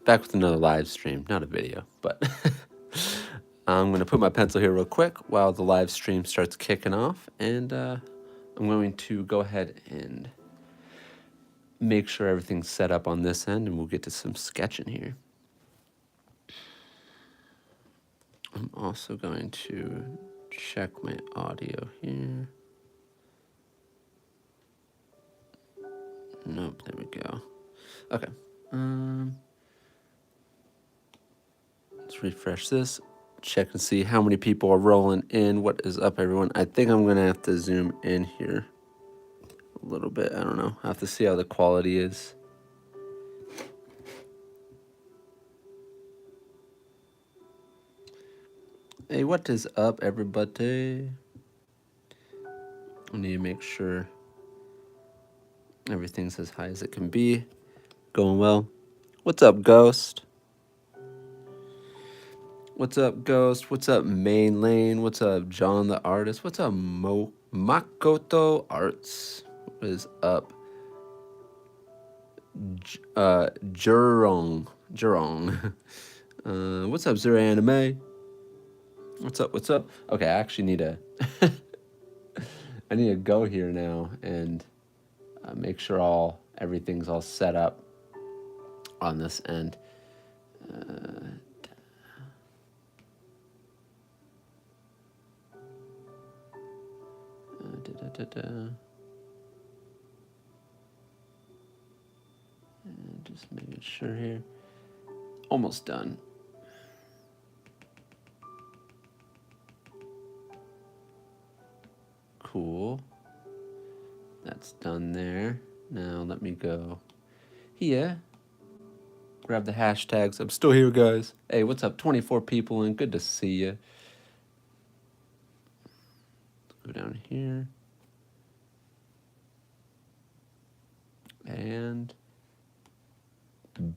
Back with another live stream, not a video, but I'm going to put my pencil here real quick while the live stream starts kicking off, and I'm going to go ahead and make sure everything's set up on this end, and we'll get to some sketching here. I'm also going to check my audio here. Nope, there we go. Okay. Let's refresh this. Check and see how many people are rolling in. What is up, everyone? I think I'm going to have to zoom in here a little bit. I don't know. I have to see how the quality is. Hey, what is up, everybody? I need to make sure everything's as high as it can be. Going well. What's up, Ghost? What's up, Ghost? What's up, Main Lane? What's up, John the Artist? What's up, Makoto Arts? What is up? Jurong. What's up, Zero Anime? What's up? What's up? Okay, I actually need to I need to go here now and make sure everything's all set up on this end. And just making sure here. Almost done. Cool. That's done there. Now let me go here. Grab the hashtags. I'm still here, guys. Hey, what's up? 24 people in. Good to see you. Go down here. And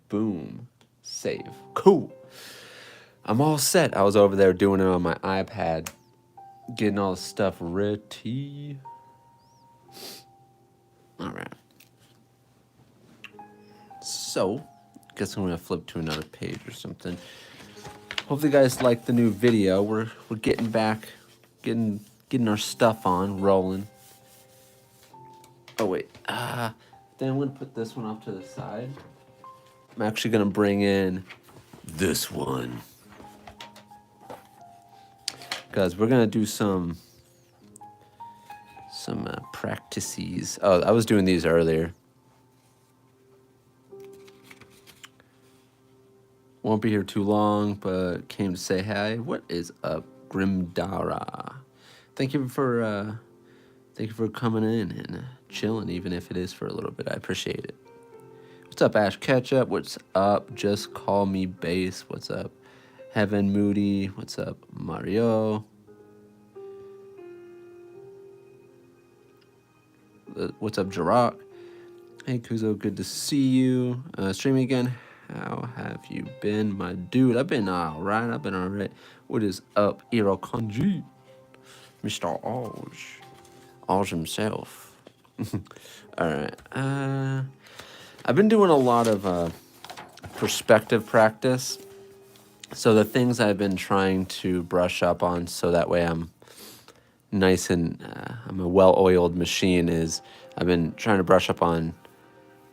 boom. Save. Cool. I'm all set. I was over there doing it on my iPad. Getting all the stuff ready. All right. So, guess I'm gonna flip to another page or something. Hopefully, you guys like the new video. We're getting back, getting our stuff on, rolling. Oh wait. Then I'm gonna put this one off to the side. I'm actually gonna bring in this one. Because we're gonna do some practices. Oh, I was doing these earlier. Won't be here too long, but came to say hi. What is up, Grimdara? Thank you for coming in and chilling, even if it is for a little bit. I appreciate it. What's up, Ash Ketchup? What's up? Just call me Bass. What's up? Heaven Moody, what's up, Mario? What's up, Jirok? Hey, Kuzo, good to see you. Streaming again. How have you been, my dude? I've been all right. What is up, Iro Kanji? Mr. Alj himself. All right. I've been doing a lot of perspective practice. So the things I've been trying to brush up on so that way I'm nice and I'm a well-oiled machine is I've been trying to brush up on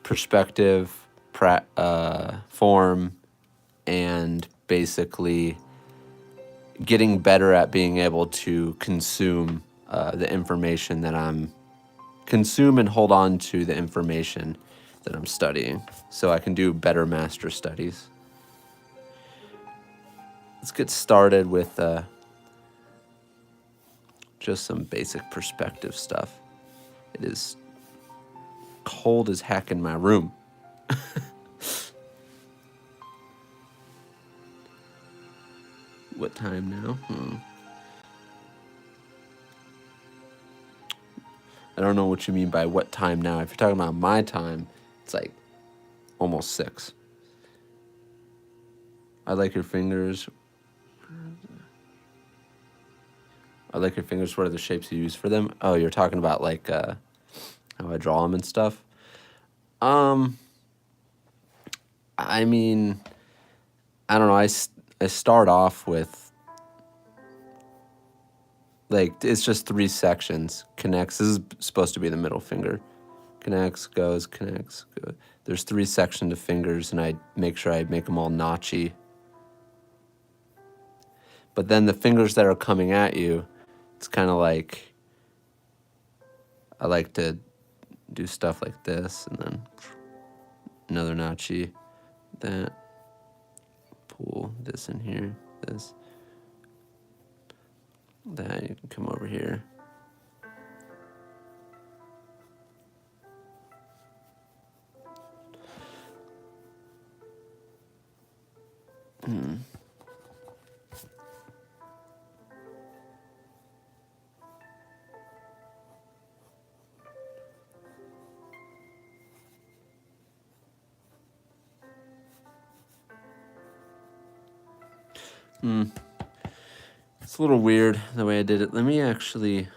perspective, form, and basically getting better at being able to consume the information that consume and hold on to the information that I'm studying so I can do better master studies. Let's get started with just some basic perspective stuff. It is cold as heck in my room. What time now? I don't know what you mean by what time now. If you're talking about my time, it's like almost 6. I like your fingers. What are the shapes you use for them? Oh, you're talking about like how I draw them and stuff. I mean, I don't know, I start off with, like, it's just 3 sections. Connects, this is supposed to be the middle finger. Connects, goes, connects, goes. There's 3 sections of fingers, and I make sure I make them all notchy. But then the fingers that are coming at you, it's kind of like, I like to do stuff like this, and then another notchy, that, pull this in here, this, that, you can come over here. It's a little weird the way I did it. Let me actually...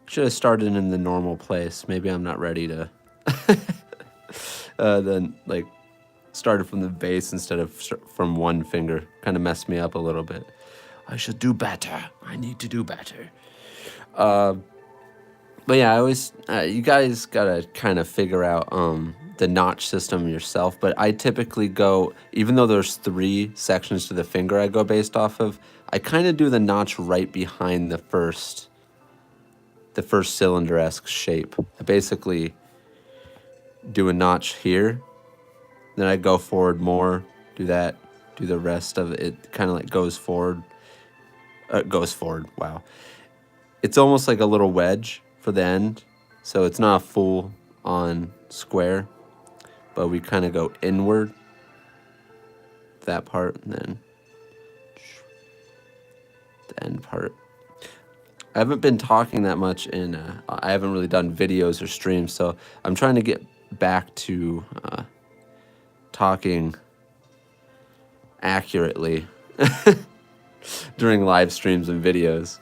should have started in the normal place. Maybe I'm not ready to... then, like, started from the base instead of from one finger. Kind of messed me up a little bit. I should do better. I need to do better. But yeah, I always... you guys gotta kind of figure out the notch system yourself. But I typically go... Even though there's 3 sections to the finger I go based off of, I kind of do the notch right behind the first cylinder-esque shape. I basically do a notch here, then I go forward more, do that, do the rest of it. It kind of like goes forward. Wow. It's almost like a little wedge for the end, so it's not a full on square, but we kind of go inward, that part, and then the end part. I haven't been talking that much I haven't really done videos or streams, so I'm trying to get back to talking accurately during live streams and videos.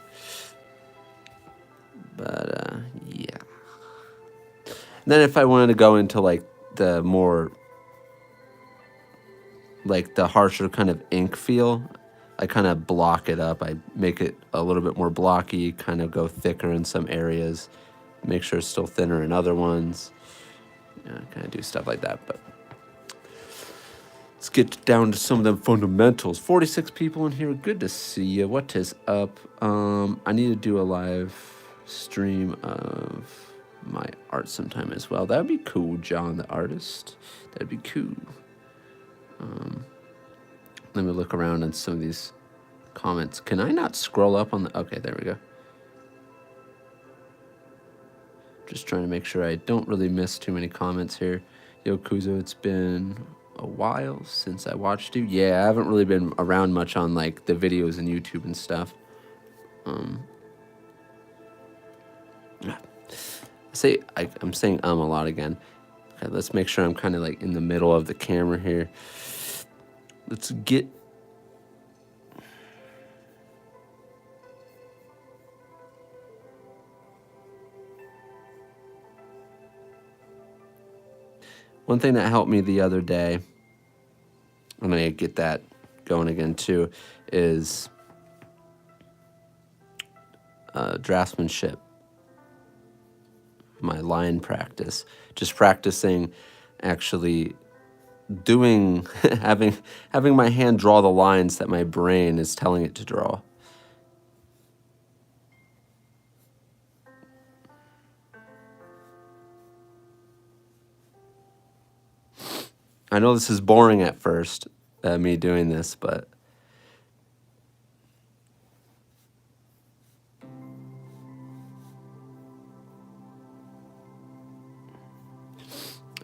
But yeah. And then if I wanted to go into like the more, like the harsher kind of ink feel, I kind of block it up. I make it a little bit more blocky, kind of go thicker in some areas, make sure it's still thinner in other ones. Yeah, kind of do stuff like that. But let's get down to some of the fundamentals. 46 people in here. Good to see you. What is up? I need to do a live stream of my art sometime as well. That'd be cool, John the artist. That'd be cool. Let me look around on some of these comments. Can I not scroll up on the... Okay, there we go. Just trying to make sure I don't really miss too many comments here. Yo, Kuzo, it's been a while since I watched you. Yeah, I haven't really been around much on like the videos and YouTube and stuff. I'm saying a lot again. Okay, let's make sure I'm kind of like in the middle of the camera here. Let's get... One thing that helped me the other day, I'm going to get that going again too, is draftsmanship. My line practice. Just practicing actually doing, having my hand draw the lines that my brain is telling it to draw. I know this is boring at first, me doing this, but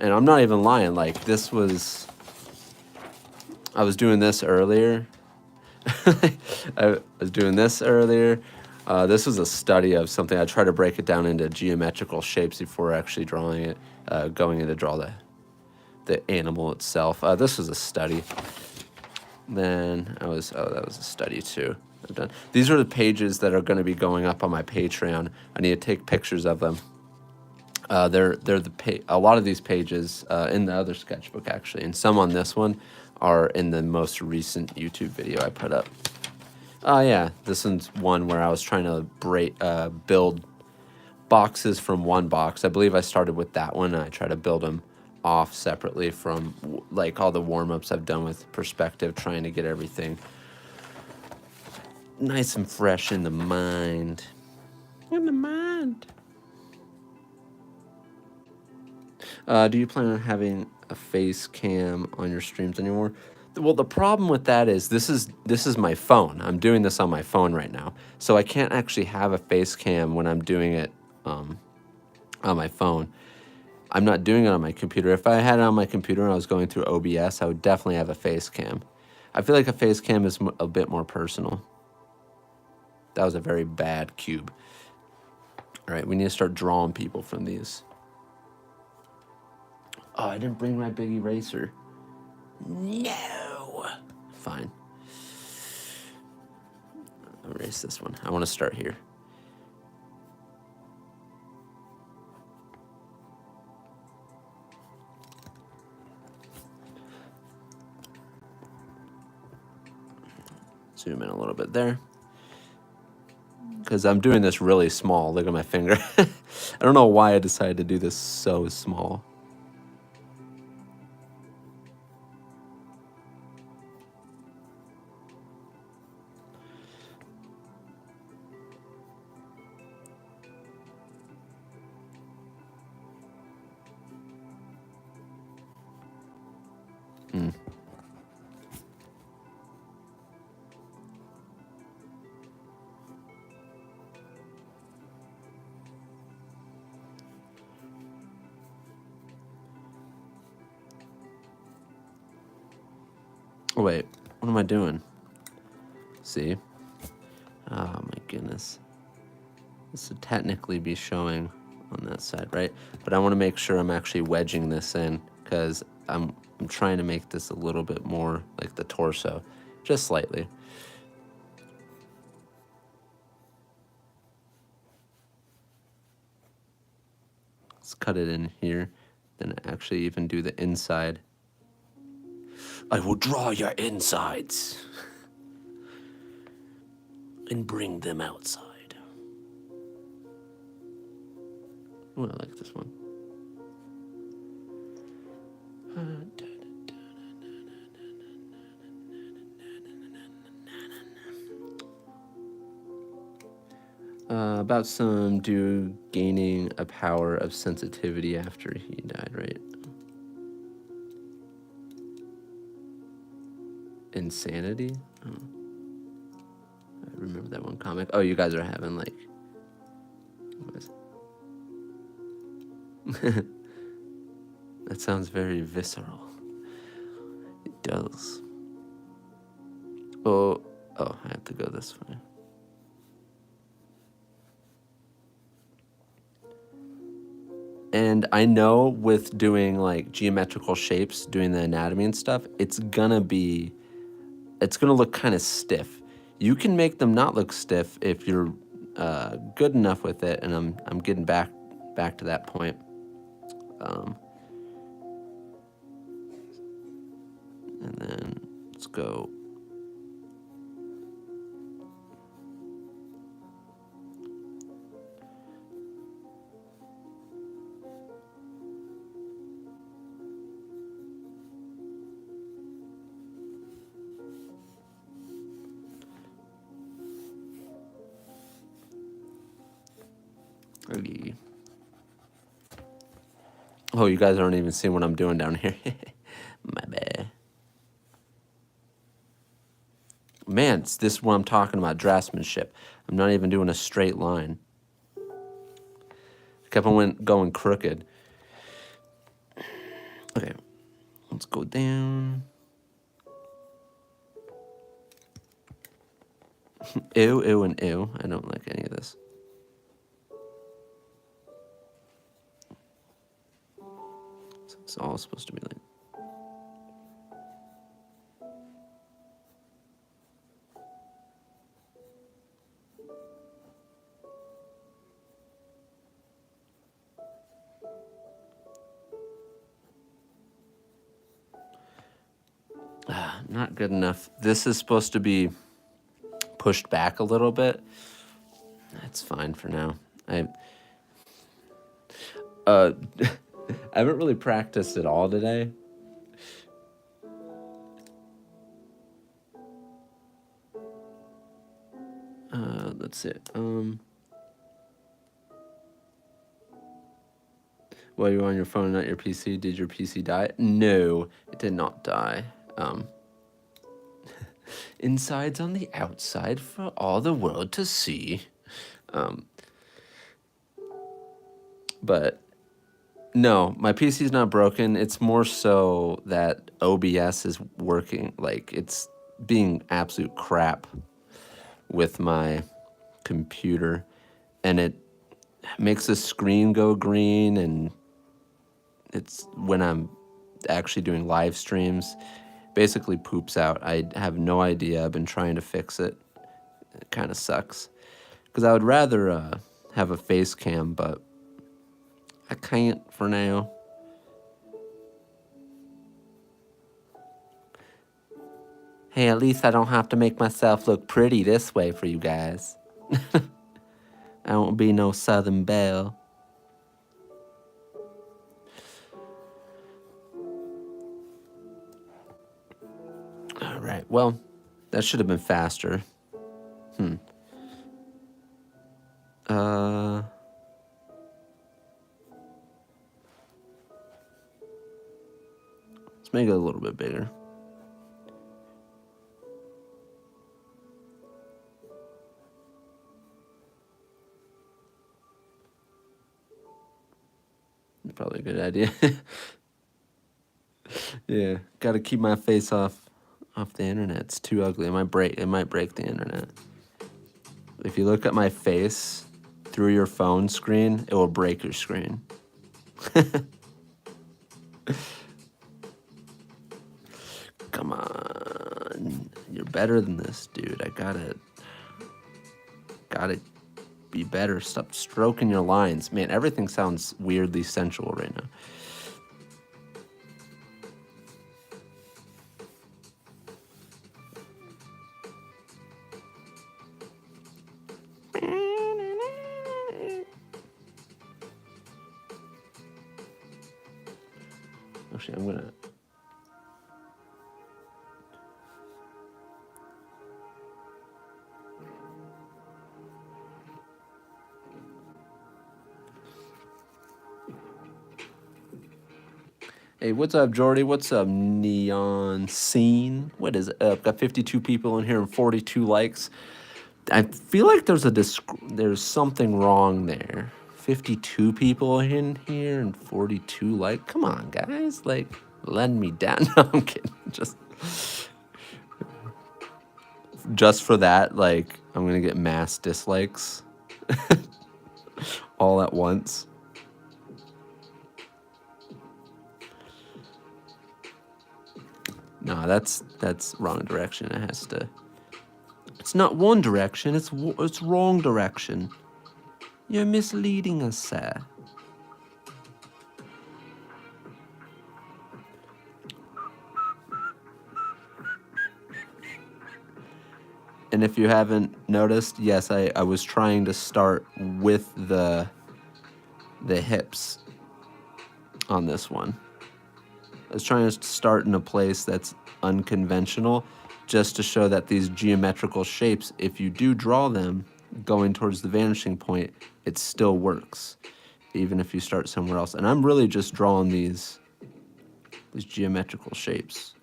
and I'm not even lying, like this was, I was doing this earlier. I was doing this earlier. This was a study of something. I try to break it down into geometrical shapes before actually drawing it, going in to draw the animal itself. This was a study. Then that was a study too. I've done. These are the pages that are going to be going up on my Patreon. I need to take pictures of them. They're a lot of these pages in the other sketchbook actually, and some on this one are in the most recent YouTube video I put up. Oh yeah, this one's one where I was trying to build boxes from one box. I believe I started with that one, and I try to build them off separately from like all the warm-ups I've done with perspective, trying to get everything nice and fresh in the mind. In the mind. Do you plan on having a face cam on your streams anymore? Well, the problem with that is this is my phone. I'm doing this on my phone right now, so I can't actually have a face cam when I'm doing it on my phone. I'm not doing it on my computer. If I had it on my computer and I was going through OBS, I would definitely have a face cam. I feel like a face cam is a bit more personal. That was a very bad cube. All right, we need to start drawing people from these. Oh, I didn't bring my big eraser. No. Fine. I'll erase this one. I want to start here. Zoom in a little bit there. Because I'm doing this really small. Look at my finger. I don't know why I decided to do this so small. Oh, wait, what am I doing? See? Oh my goodness. This would technically be showing on that side, right? But I want to make sure I'm actually wedging this in because I'm trying to make this a little bit more like the torso, just slightly. Let's cut it in here, then actually even do the inside. I will draw your insides and bring them outside. Oh, I like this one. About some dude gaining a power of sensitivity after he died, right? Insanity? Oh. I remember that one comic. Oh, you guys are having like... What is it? That sounds very visceral. It does. Oh, I have to go this way. And I know with doing like geometrical shapes, doing the anatomy and stuff, it's gonna look kind of stiff. You can make them not look stiff if you're good enough with it, and I'm getting back to that point. And then let's go. Oh, you guys aren't even seeing what I'm doing down here. My bad. Man, it's this what I'm talking about, draftsmanship. I'm not even doing a straight line. Kept on going crooked. Okay, let's go down. Ew, ew, and ew. I don't like any of this. So it's all supposed to be like... Not good enough. This is supposed to be pushed back a little bit. That's fine for now. I haven't really practiced at all today. Let's see. While you're on your phone, not your PC, did your PC die? No, it did not die. Inside's on the outside for all the world to see. But no, my PC's not broken. It's more so that OBS is working, like it's being absolute crap with my computer, and it makes the screen go green, and it's when I'm actually doing live streams, basically poops out. I have no idea. I've been trying to fix it. It kind of sucks because I would rather have a face cam, but I can't for now. Hey, at least I don't have to make myself look pretty this way for you guys. I won't be no Southern Belle. All right, well, that should have been faster. Let's make it a little bit bigger. Probably a good idea. Yeah, got to keep my face off the internet. It's too ugly. It might break the internet. If you look at my face through your phone screen, it will break your screen. Come on. You're better than this, dude. I gotta be better. Stop stroking your lines. Man, everything sounds weirdly sensual right now. Actually, I'm gonna... Hey, what's up, Jordy? What's up, Neon Scene? What is up? Got 52 people in here and 42 likes. I feel like there's something wrong there. 52 people in here and 42 likes. Come on, guys. Like, let me down. No, I'm kidding. Just for that, like, I'm gonna get mass dislikes all at once. No, that's wrong direction. It has to... It's not one direction, it's wrong direction. You're misleading us, sir. And if you haven't noticed, yes, I was trying to start with the hips on this one. I was trying to start in a place that's unconventional, just to show that these geometrical shapes, if you do draw them going towards the vanishing point, it still works, even if you start somewhere else. And I'm really just drawing these geometrical shapes.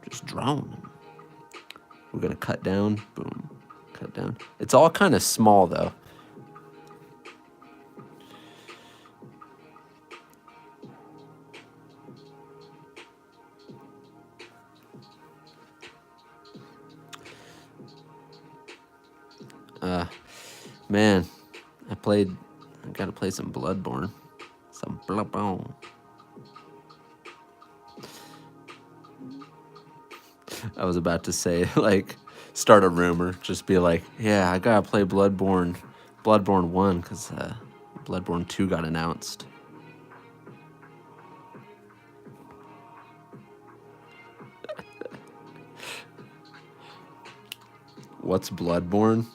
Just drawing them. We're gonna cut down, boom, cut down. It's all kind of small though. Man, I gotta play some Bloodborne. Some Bloodborne. I was about to say, like, start a rumor. Just be like, yeah, I gotta play Bloodborne 1, because Bloodborne 2 got announced. What's Bloodborne?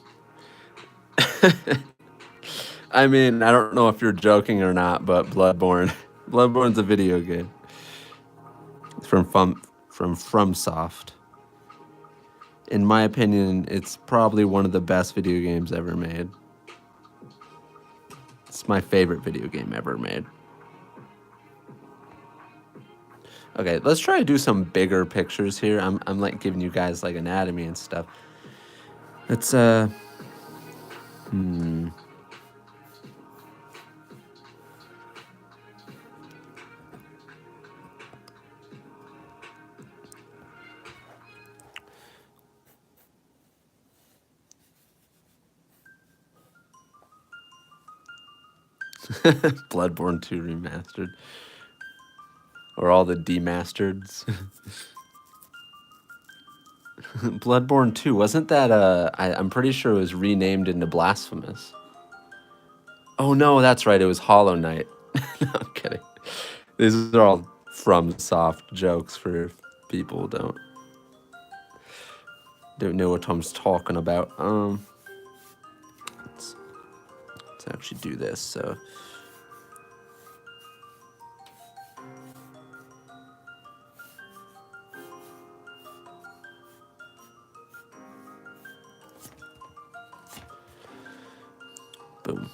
I mean, I don't know if you're joking or not, but Bloodborne. Bloodborne's a video game. It's from FromSoft. In my opinion, it's probably one of the best video games ever made. It's my favorite video game ever made. Okay, let's try to do some bigger pictures here. I'm like giving you guys like anatomy and stuff. Let's Bloodborne 2 remastered. Or all the demastereds. Bloodborne 2, wasn't that I'm pretty sure it was renamed into Blasphemous. Oh no, that's right, it was Hollow Knight. No, I'm kidding. These are all FromSoft jokes for people who don't know what I'm talking about. Let's actually do this. So boom.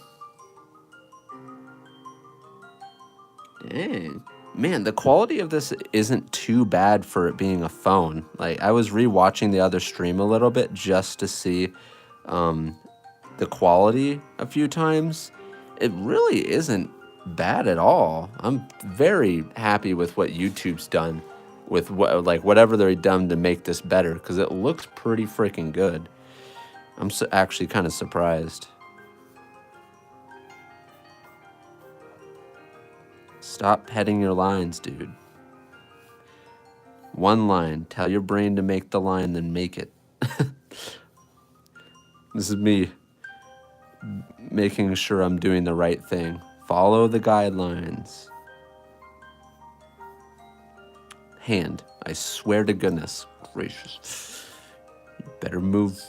Dang. Man, the quality of this isn't too bad for it being a phone. Like, I was rewatching the other stream a little bit just to see the quality a few times. It really isn't bad at all. I'm very happy with what YouTube's done with whatever they've done to make this better, because it looks pretty freaking good. I'm actually kind of surprised. Stop heading your lines, dude. One line. Tell your brain to make the line, then make it. This is me making sure I'm doing the right thing. Follow the guidelines. Hand. I swear to goodness gracious. You better move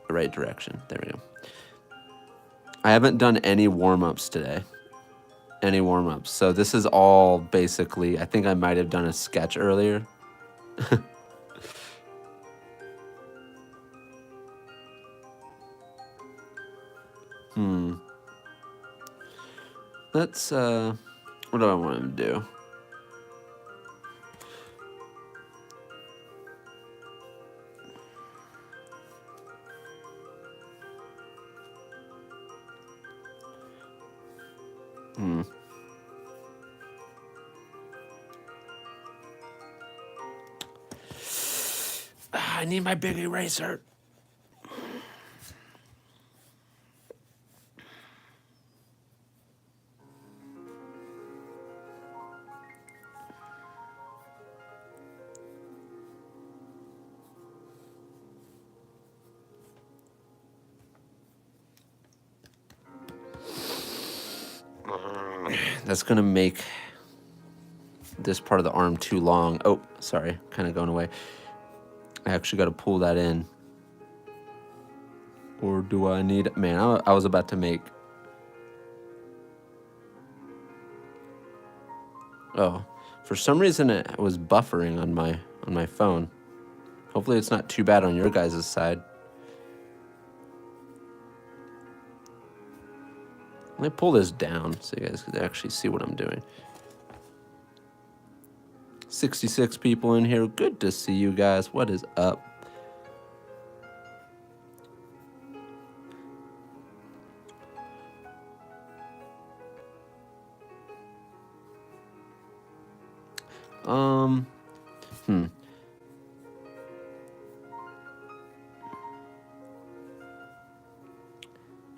the right direction. There we go. I haven't done any warm-ups today. Any warm-ups. So this is all basically, I think I might have done a sketch earlier. Let's, what do I want him to do? I need my big eraser. That's gonna make this part of the arm too long. Oh, sorry, kind of going away. I actually got to pull that in. Or do I need... Man, I was about to make... Oh, for some reason it was buffering on my phone. Hopefully it's not too bad on your guys' side. Let me pull this down so you guys can actually see what I'm doing. 66 people in here. Good to see you guys. What is up?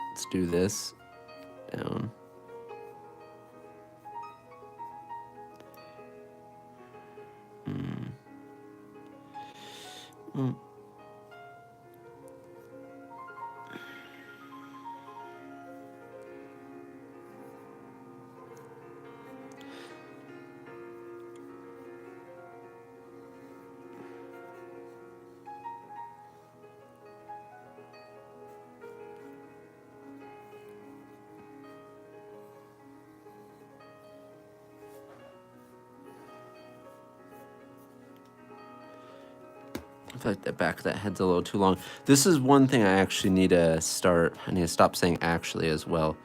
Let's do this. Down. I feel like the back of that head's a little too long. This is one thing I actually need to start. I need to stop saying actually as well.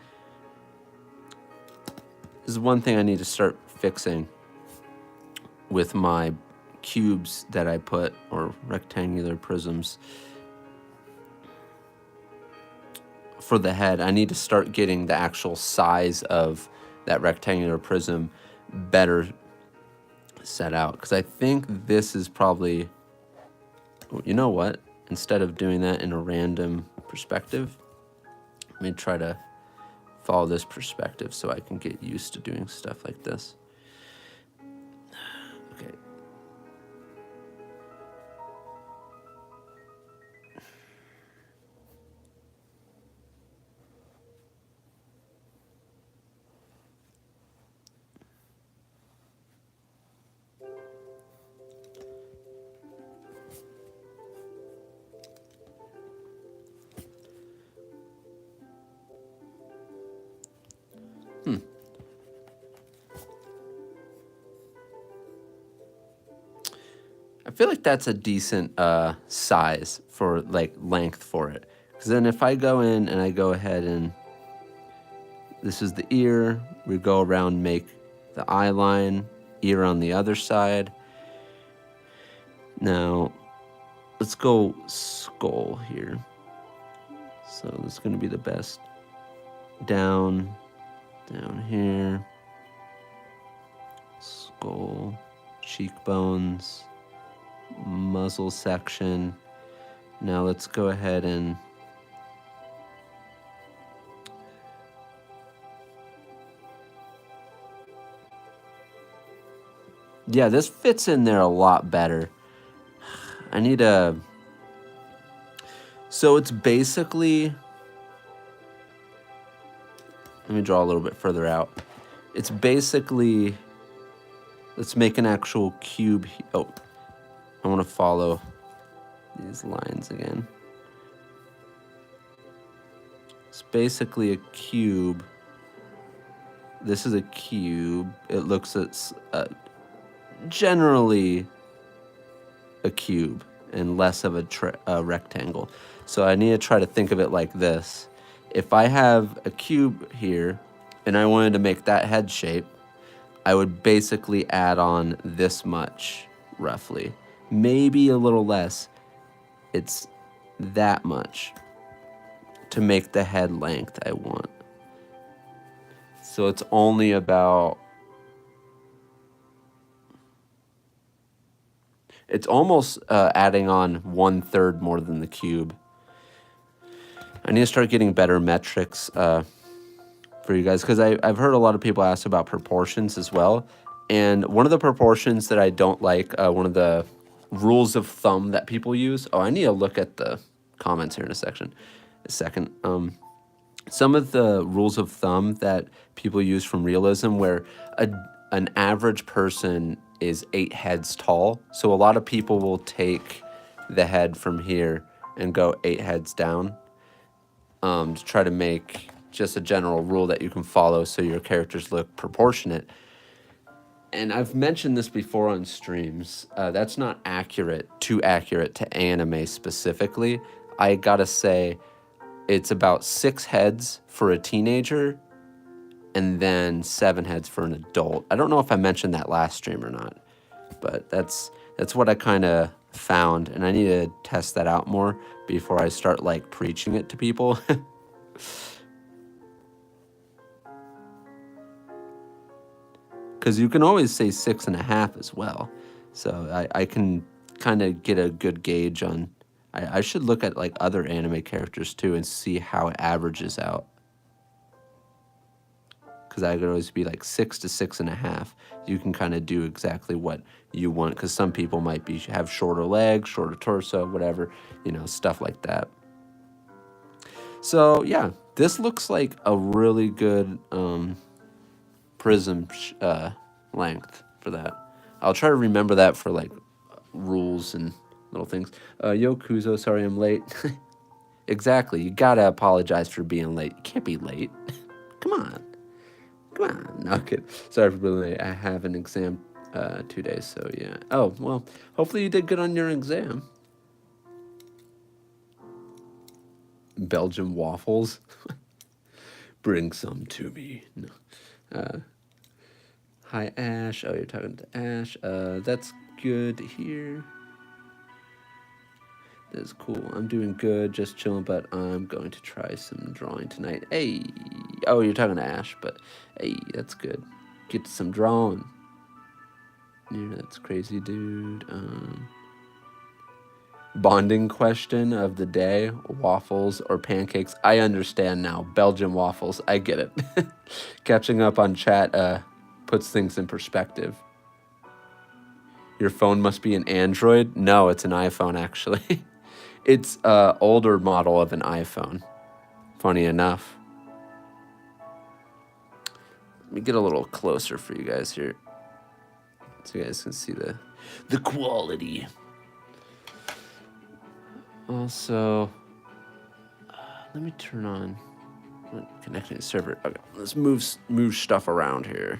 This is one thing I need to start fixing with my cubes that I put, or rectangular prisms. For the head, I need to start getting the actual size of that rectangular prism better set out. Because I think this is probably, you know what? Instead of doing that in a random perspective, let me try to follow this perspective so I can get used to doing stuff like this. Okay. I feel like that's a decent size for like length for it. Because then if I go in and I go ahead and this is the ear, we go around, make the eye line, ear on the other side. Now, let's go skull here. So this is going to be the best. Down here. Skull, cheekbones, muzzle section. Now let's go ahead and yeah, this fits in there a lot better. I need a, so it's basically, let me draw a little bit further out. It's basically, let's make an actual cube. Oh, I want to follow these lines again. It's basically a cube. This is a cube. It looks at generally a cube and less of a rectangle. So I need to try to think of it like this. If I have a cube here and I wanted to make that head shape, I would basically add on this much, roughly. Maybe a little less. It's that much to make the head length I want. So it's only about, it's almost adding on 1/3 more than the cube. I need to start getting better metrics for you guys, because I've heard a lot of people ask about proportions as well. And one of the proportions that I don't like, one of the rules of thumb that people use, oh, I need to look at the comments here in a second. Some of the rules of thumb that people use from realism, where an average person is 8 heads tall. So a lot of people will take the head from here and go 8 heads down to try to make just a general rule that you can follow so your characters look proportionate. And I've mentioned this before on streams. That's not accurate, too accurate to anime specifically. I gotta say, it's about 6 heads for a teenager and then 7 heads for an adult. I don't know if I mentioned that last stream or not, but that's what I kind of found, and I need to test that out more before I start like preaching it to people. Because you can always say 6.5 as well. So I can kind of get a good gauge on, I should look at like other anime characters too and see how it averages out. Because I could always be like 6 to 6.5. You can kind of do exactly what you want, because some people might have shorter legs, shorter torso, whatever, stuff like that. So yeah, this looks like a really good prism length for that. I'll try to remember that for like rules and little things. Yo, Kuzo, sorry I'm late. Exactly, you gotta apologize for being late. You can't be late. Come on. No, kid. Sorry for being late. I have an exam 2 days, so yeah. Oh, well, hopefully you did good on your exam. Belgian waffles. Bring some to me. No. Hi, Ash. Oh, you're talking to Ash. That's good here. That's cool. I'm doing good, just chilling, but I'm going to try some drawing tonight. Hey. Oh, you're talking to Ash, but hey, that's good. Get some drawing. Yeah, that's crazy, dude. Bonding question of the day, waffles or pancakes. I understand now. Belgian waffles. I get it. Catching up on chat puts things in perspective. Your phone must be an Android? No, it's an iPhone, actually. It's an older model of an iPhone. Funny enough. Let me get a little closer for you guys here, so you guys can see the quality. Also, let me turn on connecting the server. Okay, let's move stuff around here.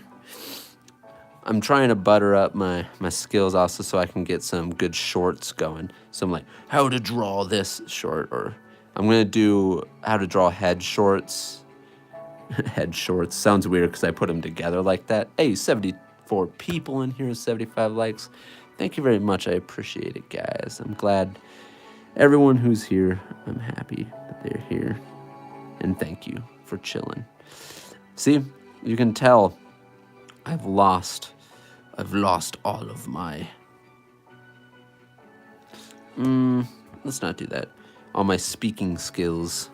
I'm trying to butter up my skills also so I can get some good shorts going. So I'm like, how to draw this short, or I'm gonna do how to draw head shorts. Head shorts sounds weird because I put them together like that. Hey, 74 people in here, 75 likes. Thank you very much. I appreciate it, guys. I'm glad everyone who's here, I'm happy that they're here. And thank you for chilling. See, you can tell I've lost all of my... let's not do that. All my speaking skills.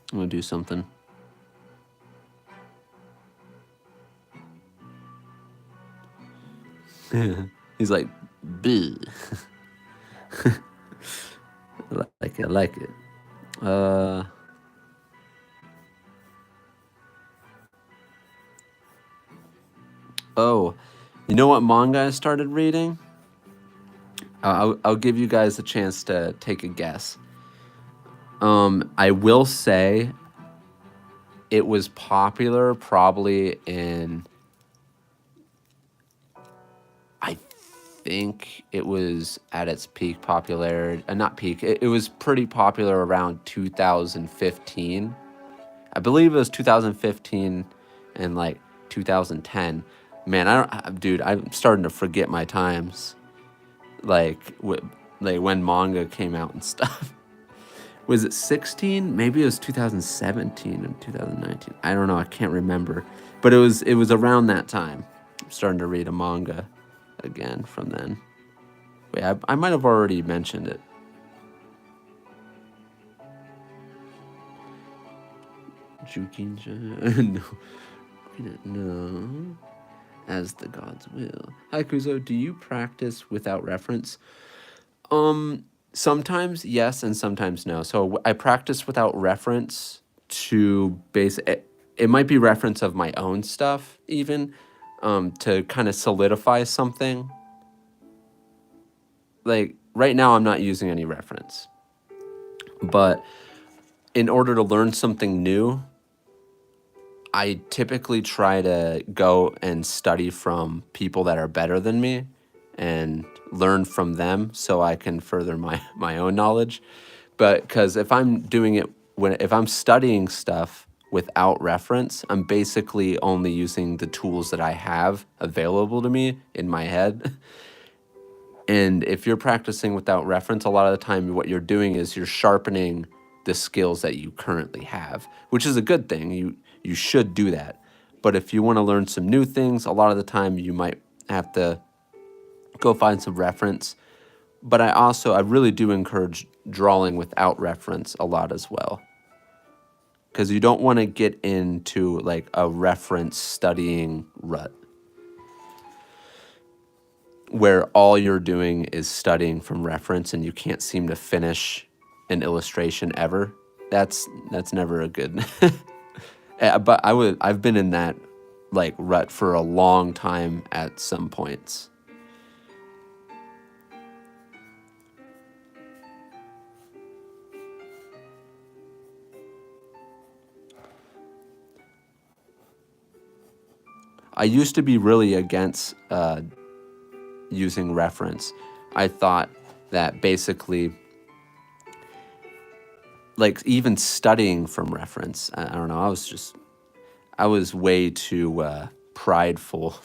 I'm gonna do something. He's like, bleh. I like it. Oh, you know what manga I started reading? I'll give you guys a chance to take a guess. I will say it was popular probably in, I think it was at its peak popularity, not peak, it was pretty popular around 2015. I believe it was 2015 and like 2010. Man, dude, I'm starting to forget my times. Like when manga came out and stuff. Was it 16? Maybe it was 2017 and 2019. I don't know. I can't remember. But it was around that time. I'm starting to read a manga again from then. Wait, I might have already mentioned it. Jukinja? No. As the gods will. Hi, Kuzo. Do you practice without reference? Sometimes yes, and sometimes no. So I practice without reference to base it. It might be reference of my own stuff, even to kind of solidify something. Like right now, I'm not using any reference, but in order to learn something new, I typically try to go and study from people that are better than me and learn from them so I can further my own knowledge. But because if I'm doing it, if I'm studying stuff without reference, I'm basically only using the tools that I have available to me in my head. And if you're practicing without reference, a lot of the time what you're doing is you're sharpening the skills that you currently have, which is a good thing. You should do that. But if you want to learn some new things, a lot of the time you might have to go find some reference. But I really do encourage drawing without reference a lot as well. Because you don't want to get into like a reference studying rut where all you're doing is studying from reference and you can't seem to finish an illustration ever. That's never a good. But I've been in that like rut for a long time at some points. I used to be really against using reference. I thought that basically, like even studying from reference, I don't know, I was way too prideful.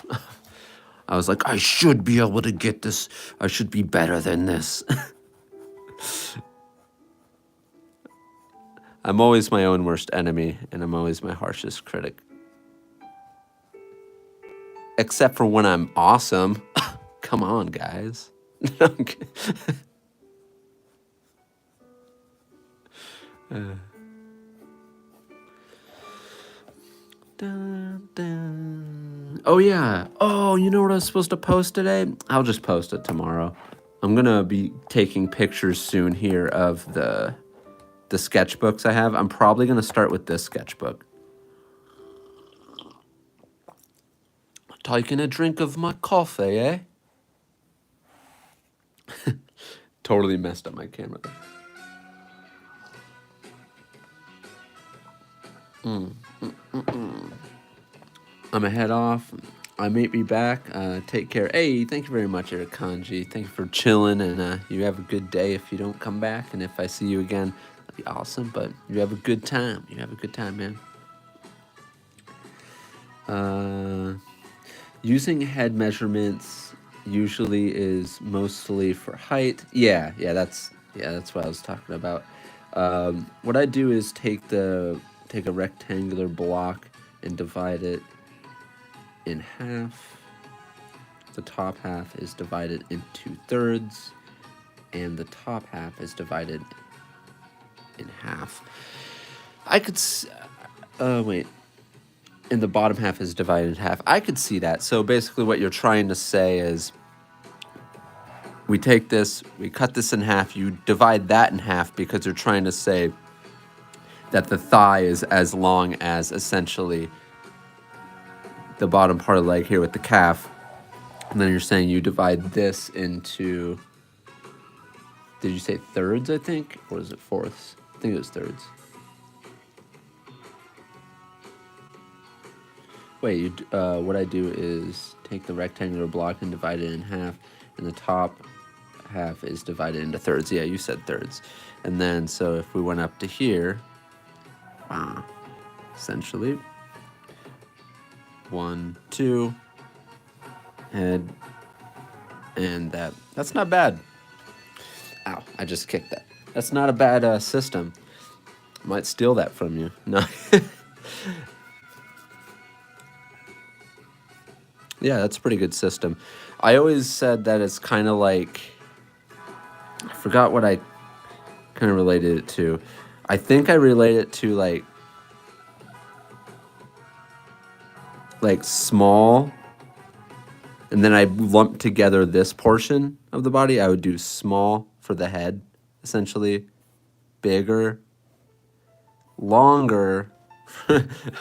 I was like, I should be able to get this. I should be better than this. I'm always my own worst enemy, and I'm always my harshest critic. Except for when I'm awesome. Come on, guys. Dun, dun. Oh yeah. Oh, you know what I was supposed to post today? I'll just post it tomorrow. I'm gonna be taking pictures soon here of the sketchbooks I have. I'm probably gonna start with this sketchbook. Taking a drink of my coffee, eh? Totally messed up my camera. I'm gonna head off. I may be back. Take care. Hey, thank you very much, Eric Kanji. Thank you for chilling, and you have a good day if you don't come back. And if I see you again, that'd be awesome. But you have a good time. You have a good time, man. Using head measurements usually is mostly for height. Yeah, that's what I was talking about. What I do is take a rectangular block and divide it in half. The top half is divided into thirds, and the top half is divided in half. I could wait. And the bottom half is divided in half. I could see that. So basically what you're trying to say is we take this, we cut this in half, you divide that in half because you're trying to say that the thigh is as long as essentially the bottom part of the leg here with the calf. And then you're saying you divide this into, did you say thirds, I think? Or is it fourths? I think it was thirds. Wait, what I do is take the rectangular block and divide it in half, and the top half is divided into thirds. Yeah, you said thirds. And then, so if we went up to here, essentially, 1, 2, head, and that's not bad. Ow, I just kicked that. That's not a bad system. I might steal that from you. No. Yeah, that's a pretty good system. I always said that it's kind of like, I forgot what I kind of related it to. I think I relate it to like small, and then I lump together this portion of the body. I would do small for the head, essentially, bigger, longer,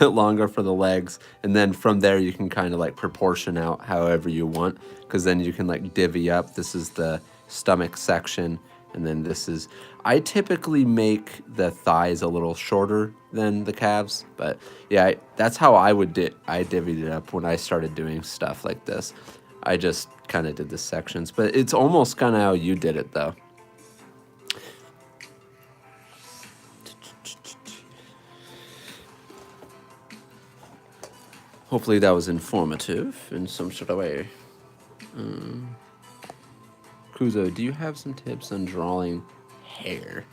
longer for the legs, and then from there you can kind of like proportion out however you want, because then you can like divvy up. This is the stomach section, and then this is, I typically make the thighs a little shorter than the calves, but yeah, that's how I divvied it up when I started doing stuff like this. I just kind of did the sections, but it's almost kind of how you did it though. Hopefully that was informative in some sort of way. Kuzo, do you have some tips on drawing hair?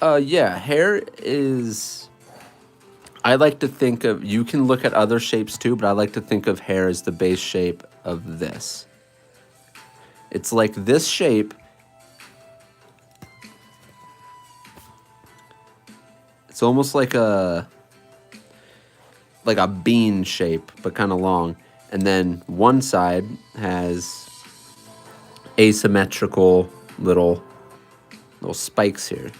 Yeah, hair is, I like to think of, you can look at other shapes too, but I like to think of hair as the base shape of this. It's like this shape. It's almost like a bean shape, but kind of long. And then one side has asymmetrical little spikes here.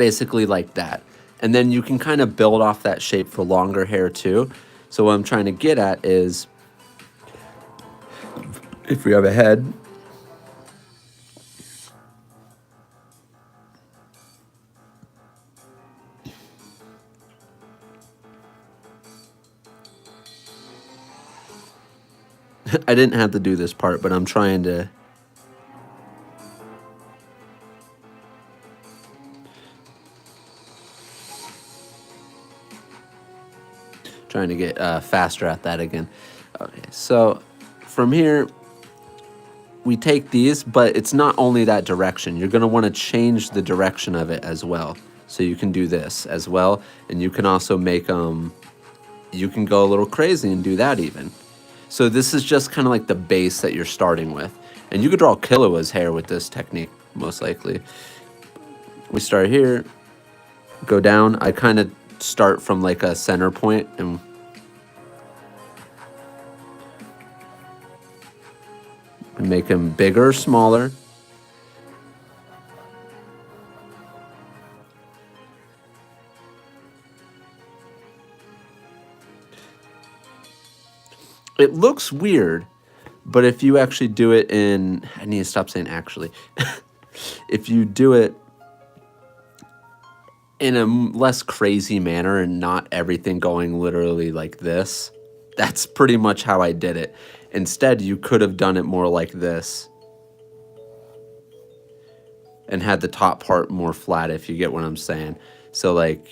basically like that. And then you can kind of build off that shape for longer hair too. So what I'm trying to get at is, if we have a head, I didn't have to do this part, but I'm trying to get faster at that again. Okay, so from here, we take these, but it's not only that direction. You're going to want to change the direction of it as well. So you can do this as well, and you can also make you can go a little crazy and do that even. So this is just kind of like the base that you're starting with. And you could draw Killua's hair with this technique, most likely. We start here, go down. I kind of start from like a center point and make him bigger, smaller. It looks weird, but if you actually do it in, I need to stop saying actually. If you do it in a less crazy manner and not everything going literally like this, that's pretty much how I did it. Instead, you could have done it more like this and had the top part more flat, if you get what I'm saying. So like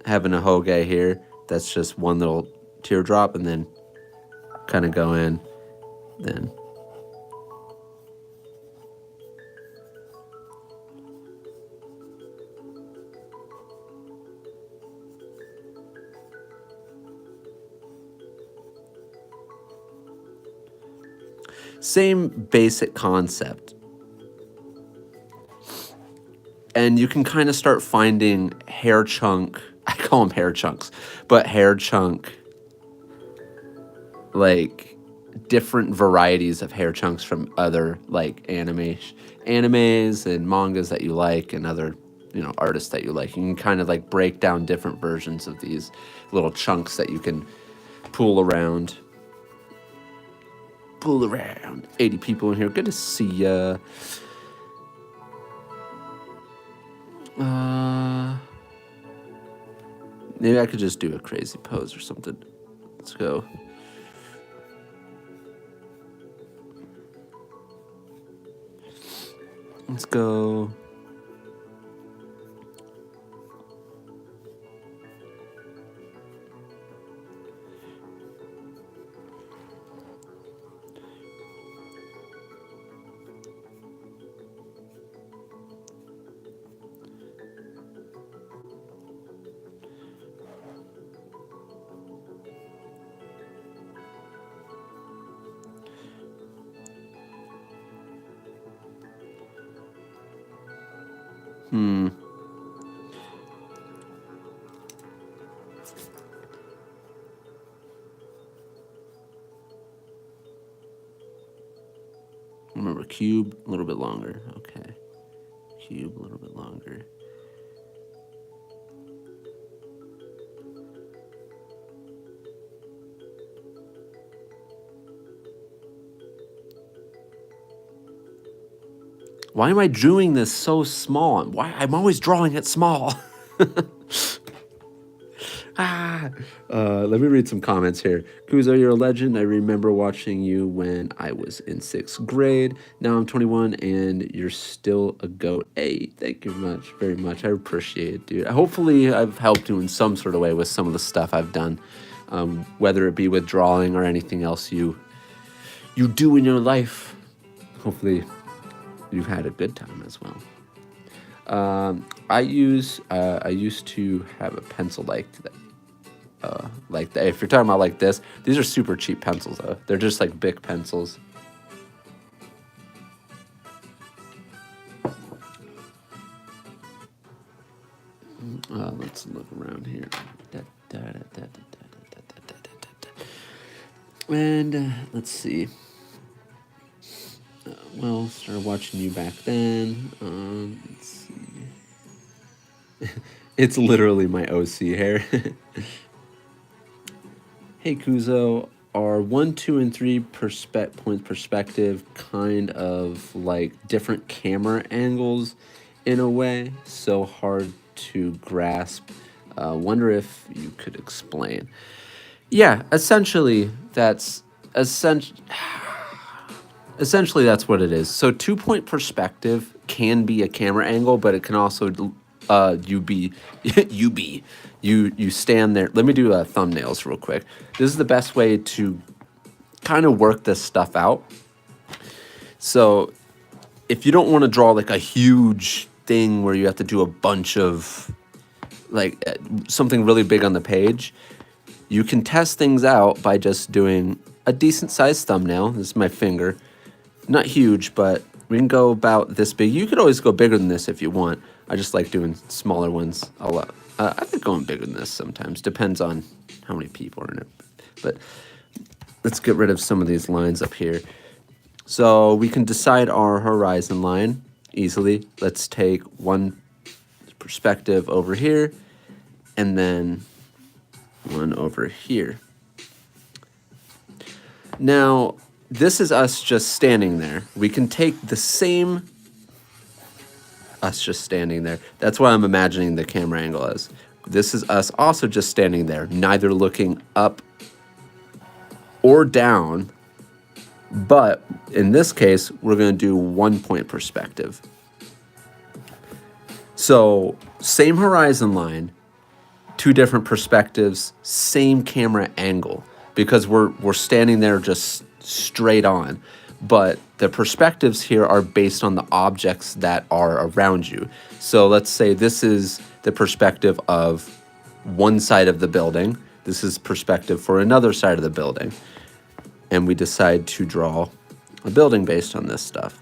having a Hoge here, that's just one little teardrop and then kind of go in, then same basic concept. And you can kind of start finding hair chunk, I call them hair chunks, but hair chunk, like different varieties of hair chunks from other like animes and mangas that you like and other, you know, artists that you like. You can kind of like break down different versions of these little chunks that you can pull around. 80 people in here. Good to see ya. Maybe I could just do a crazy pose or something. Let's go. Let's go. Remember, cube a little bit longer. Okay. Cube a little bit longer. Why am I doing this so small? Why I'm always drawing it small. Let me read some comments here. Kuzo, you're a legend. I remember watching you when I was in 6th grade. Now I'm 21 and you're still a goat. Hey, thank you very much. I appreciate it, dude. Hopefully I've helped you in some sort of way with some of the stuff I've done, whether it be with drawing or anything else you do in your life. Hopefully you've had a good time as well. I used to have a pencil like that. If you're talking about like this, these are super cheap pencils though. They're just like Bic pencils. Let's look around here. And let's see. Well, started watching you back then. Let's see. It's literally my OC hair. Hey Kuzo, are 1, 2, and 3 point perspective kind of like different camera angles in a way? So hard to grasp. Wonder if you could explain. Yeah, essentially that's what it is. So 2 point perspective can be a camera angle, but it can also you be you stand there. Let me do thumbnails real quick. This is the best way to kind of work this stuff out. So if you don't want to draw like a huge thing where you have to do a bunch of like something really big on the page, you can test things out by just doing a decent sized thumbnail. This is my finger. Not huge, but we can go about this big. You could always go bigger than this if you want. I just like doing smaller ones a lot. I think going bigger than this sometimes. Depends on how many people are in it. But let's get rid of some of these lines up here. So we can decide our horizon line easily. Let's take one perspective over here and then one over here. Now, this is us just standing there. We can take the same us just standing there. That's what I'm imagining the camera angle as. This is us also just standing there, neither looking up or down. But in this case, we're going to do 1 point perspective. So same horizon line, 2 different perspectives, same camera angle, because we're standing there just straight on. But the perspectives here are based on the objects that are around you. So let's say this is the perspective of one side of the building. This is perspective for another side of the building. And we decide to draw a building based on this stuff.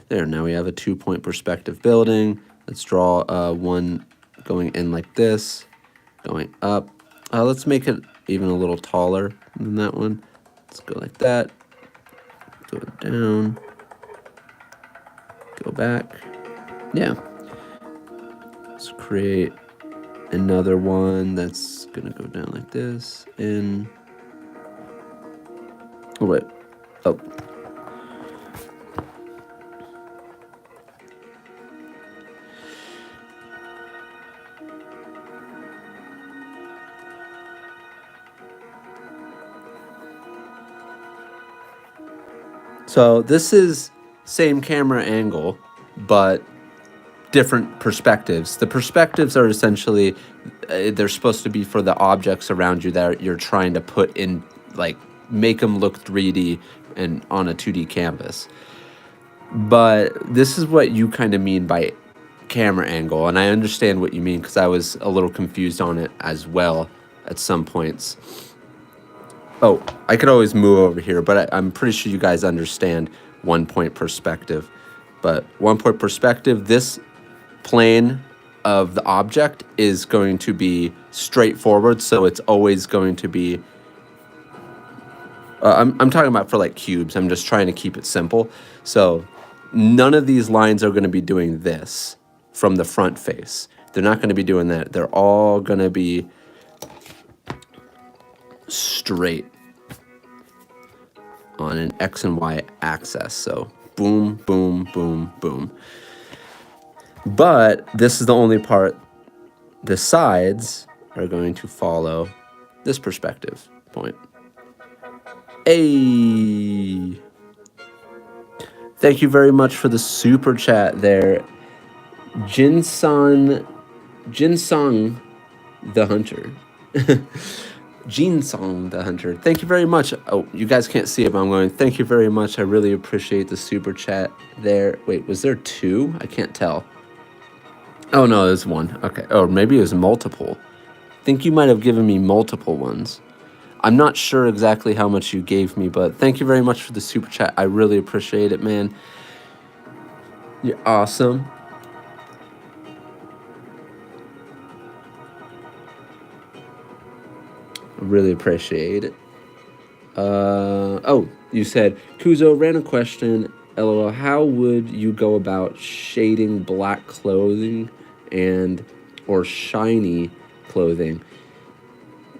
There, now we have a 2 point perspective building. Let's draw one going in like this, going up. Let's make it even a little taller than that one. Let's go like that, go down, go back. Yeah. Let's create another one that's gonna go down like this, and oh wait, oh. So this is same camera angle, but different perspectives. The perspectives are essentially, they're supposed to be for the objects around you that you're trying to put in, like, make them look 3D and on a 2D canvas. But this is what you kind of mean by camera angle, and I understand what you mean because I was a little confused on it as well at some points. Oh, I could always move over here, but I'm pretty sure you guys understand 1 point perspective. But 1 point perspective, this plane of the object is going to be straightforward, so it's always going to be... I'm talking about for like cubes. I'm just trying to keep it simple. So none of these lines are going to be doing this from the front face. They're not going to be doing that. They're all going to be straight on an X and Y axis. So boom, boom, boom, boom. But this is the only part. The sides are going to follow this perspective point. Hey! Thank you very much for the super chat there. Jinsong the Hunter. Jinsong the Hunter. Thank you very much. Oh, you guys can't see it, but I'm going, thank you very much. I really appreciate the super chat there. Wait, was there 2? I can't tell. Oh, no, there's 1. Okay. Oh, maybe it was multiple. I think you might have given me multiple ones. I'm not sure exactly how much you gave me, but thank you very much for the super chat. I really appreciate it, man. You're awesome. I really appreciate it. Oh, you said, Kuzo, random question. LOL, how would you go about shading black clothing and or shiny clothing?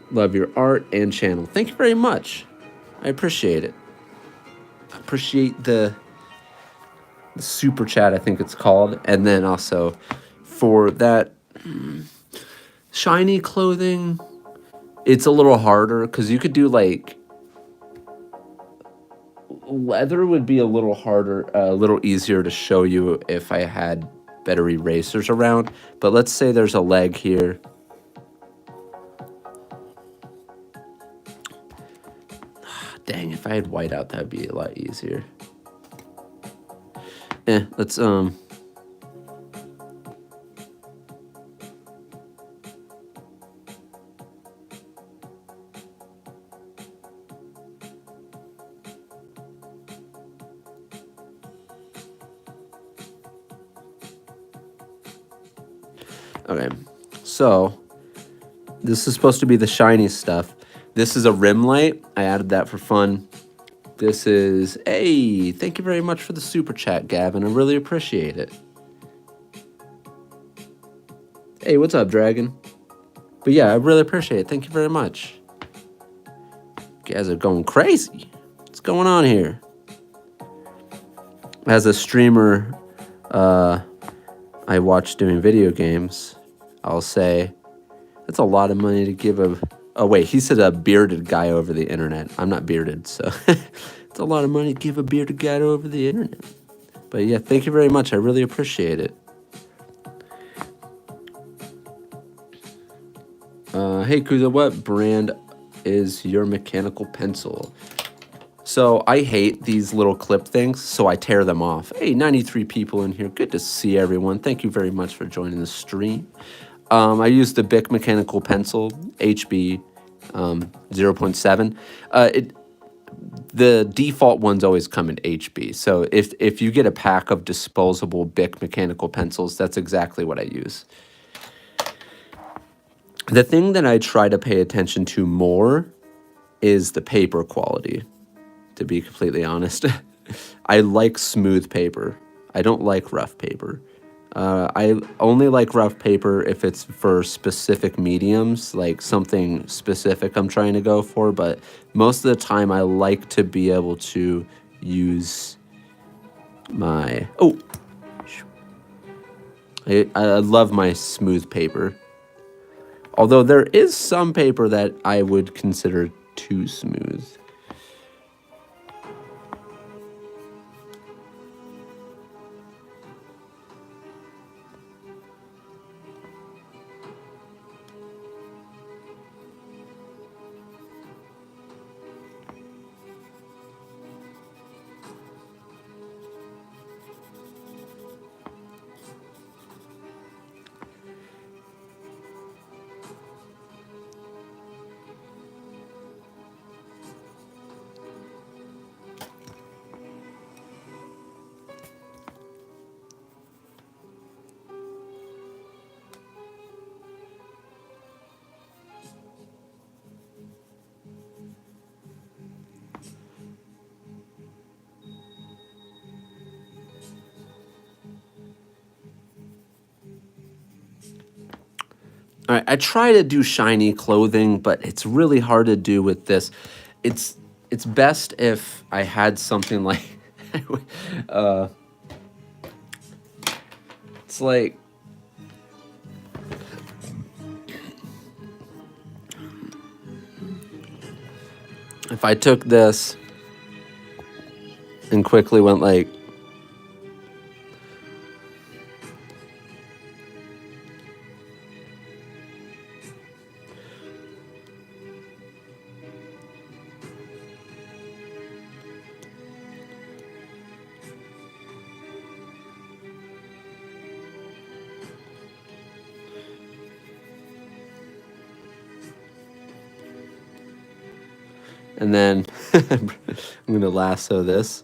Love your art and channel. Thank you very much. I appreciate it. I appreciate the super chat, I think it's called. And then also for that shiny clothing, it's a little harder because you could do like leather would be a little harder, a little easier to show you if I had better erasers around. But let's say there's a leg here. Dang, if I had whiteout, that'd be a lot easier. Let's okay. So this is supposed to be the shiny stuff. This is a rim light. I added that for fun. This is, hey, thank you very much for the super chat, Gavin. I really appreciate it. Hey, what's up, Dragon? But yeah, I really appreciate it. Thank you very much. You guys are going crazy. What's going on here? As a streamer, I watch doing video games, I'll say, that's a lot of money to give a... Oh, wait, he said a bearded guy over the internet. I'm not bearded, so... It's a lot of money to give a bearded guy over the internet. But yeah, thank you very much. I really appreciate it. Hey, Kuza, what brand is your mechanical pencil? So I hate these little clip things, so I tear them off. Hey, 93 people in here. Good to see everyone. Thank you very much for joining the stream. I use the Bic mechanical pencil, HB 0.7. The default ones always come in HB. So if you get a pack of disposable Bic mechanical pencils, that's exactly what I use. The thing that I try to pay attention to more is the paper quality, to be completely honest. I like smooth paper. I don't like rough paper. I only like rough paper if it's for specific mediums, like something specific I'm trying to go for, but most of the time I like to be able to use my... Oh! I love my smooth paper. Although there is some paper that I would consider too smooth. All right, I try to do shiny clothing, but it's really hard to do with this. It's best if I had something like, it's like, if I took this and quickly went like, and then I'm gonna lasso this.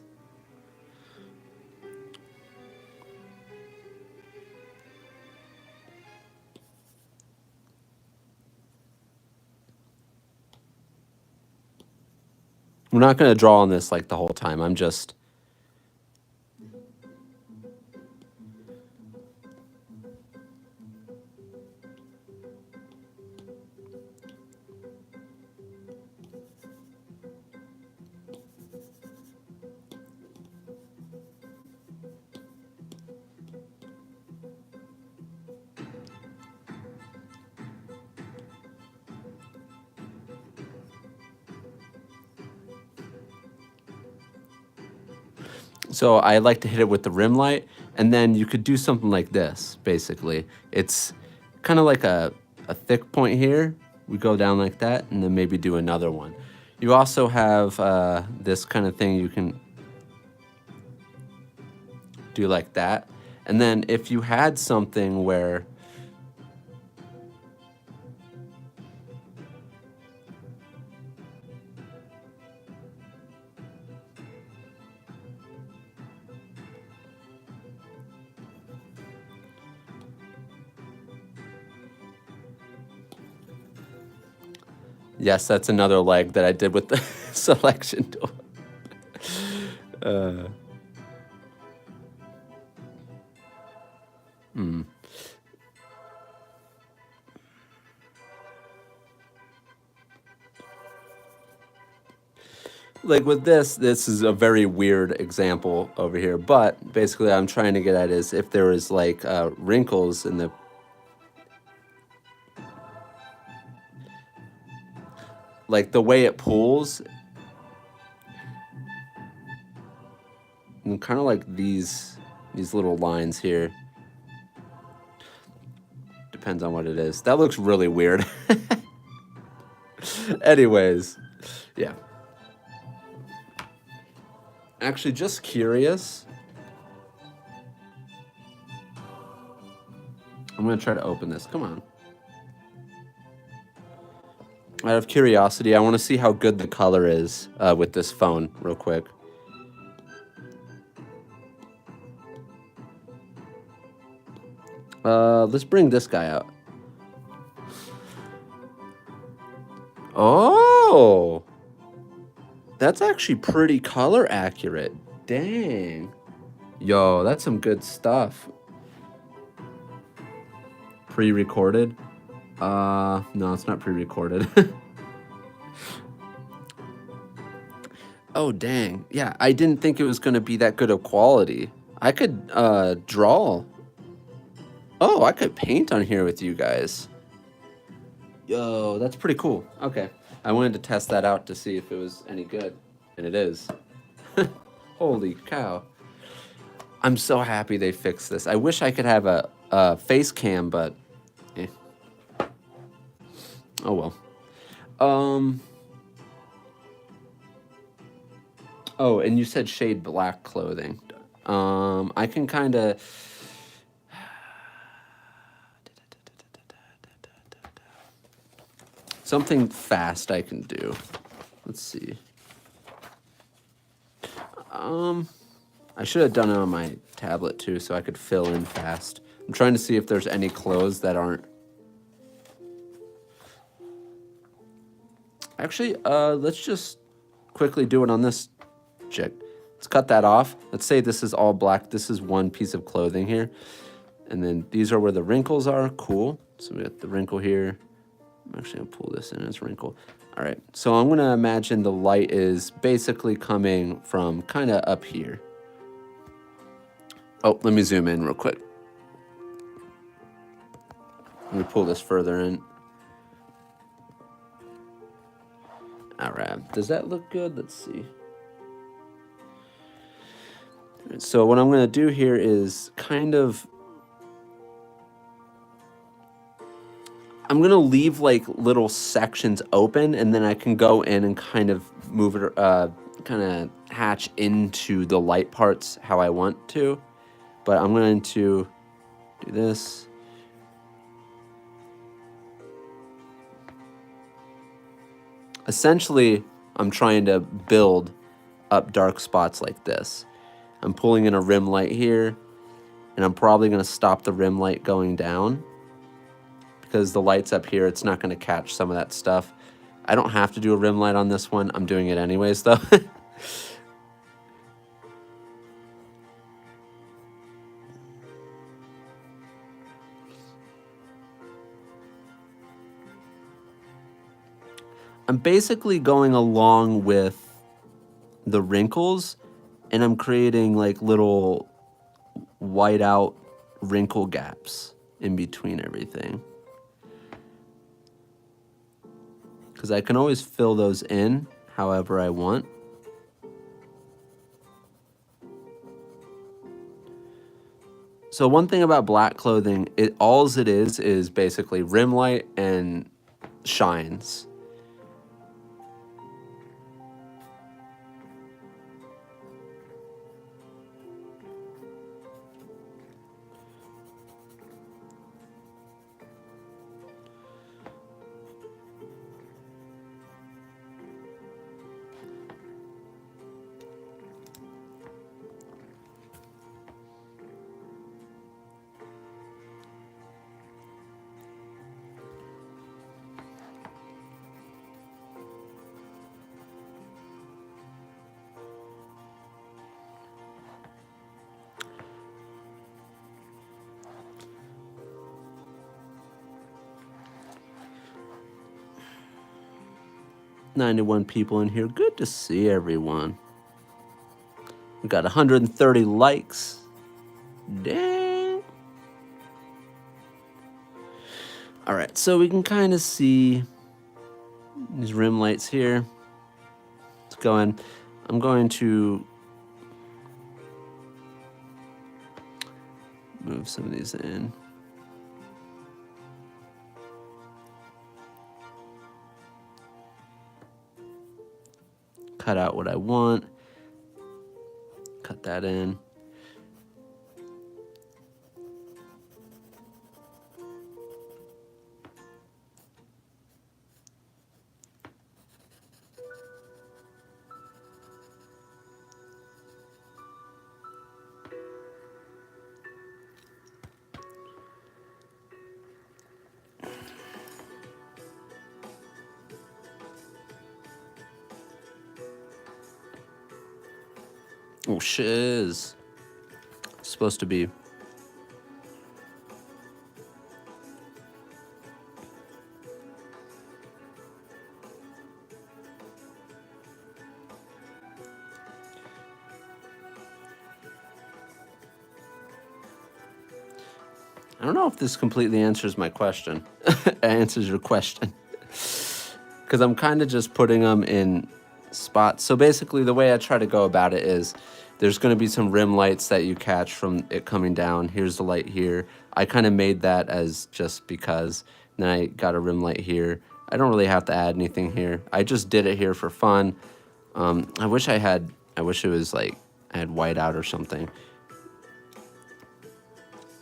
We're not going to draw on this like the whole time. I'm just... So I like to hit it with the rim light, and then you could do something like this, basically. It's kind of like a thick point here. We go down like that, and then maybe do another one. You also have this kind of thing you can do like that. And then if you had something where yes, that's another leg that I did with the selection tool. Like with this is a very weird example over here, but basically what I'm trying to get at is if there is like wrinkles in the... Like the way it pulls, and kind of like these little lines here. Depends on what it is. That looks really weird. Anyways, yeah. Actually, just curious. I'm gonna try to open this. Come on. Out of curiosity, I want to see how good the color is with this phone real quick. Let's bring this guy out. Oh! That's actually pretty color accurate. Dang. Yo, that's some good stuff. Pre-recorded? No, it's not pre-recorded. Oh, dang. Yeah, I didn't think it was going to be that good of quality. I could draw. Oh, I could paint on here with you guys. Yo, that's pretty cool. Okay. I wanted to test that out to see if it was any good. And it is. Holy cow. I'm so happy they fixed this. I wish I could have a face cam, but... eh. Oh, well. Oh, and you said shade black clothing. I can kind of... Something fast I can do. Let's see. I should have done it on my tablet too, so I could fill in fast. I'm trying to see if there's any clothes that aren't... Actually, let's just quickly do it on this chick. Let's cut that off. Let's say this is all black. This is one piece of clothing here. And then these are where the wrinkles are. Cool. So we got the wrinkle here. I'm actually going to pull this in as wrinkle. All right. So I'm going to imagine the light is basically coming from kind of up here. Oh, let me zoom in real quick. Let me pull this further in. All right. Does that look good? Let's see. So what I'm going to do here is kind of... I'm going to leave like little sections open, and then I can go in and kind of move it, kind of hatch into the light parts how I want to. But I'm going to do this. Essentially, I'm trying to build up dark spots like this. I'm pulling in a rim light here, and I'm probably going to stop the rim light going down because the light's up here. It's not going to catch some of that stuff. I don't have to do a rim light on this one. I'm doing it anyways, though. I'm basically going along with the wrinkles, and I'm creating like little white out wrinkle gaps in between everything. Because I can always fill those in however I want. So one thing about black clothing, all it is basically rim light and shines. "91 people in here. Good to see everyone. We got 130 likes. Dang. All right, so we can kind of see these rim lights here. Let's go in. I'm going to move some of these in. Cut out what I want. Cut that in. Oh, shiz. It's supposed to be. I don't know if this completely answers my question. Answers your question. Because I'm kind of just putting them in spots. So basically the way I try to go about it is there's going to be some rim lights that you catch from it coming down. Here's the light here. I kind of made that as just because. Then I got a rim light here. I don't really have to add anything here. I just did it here for fun. I wish it was like I had white out or something.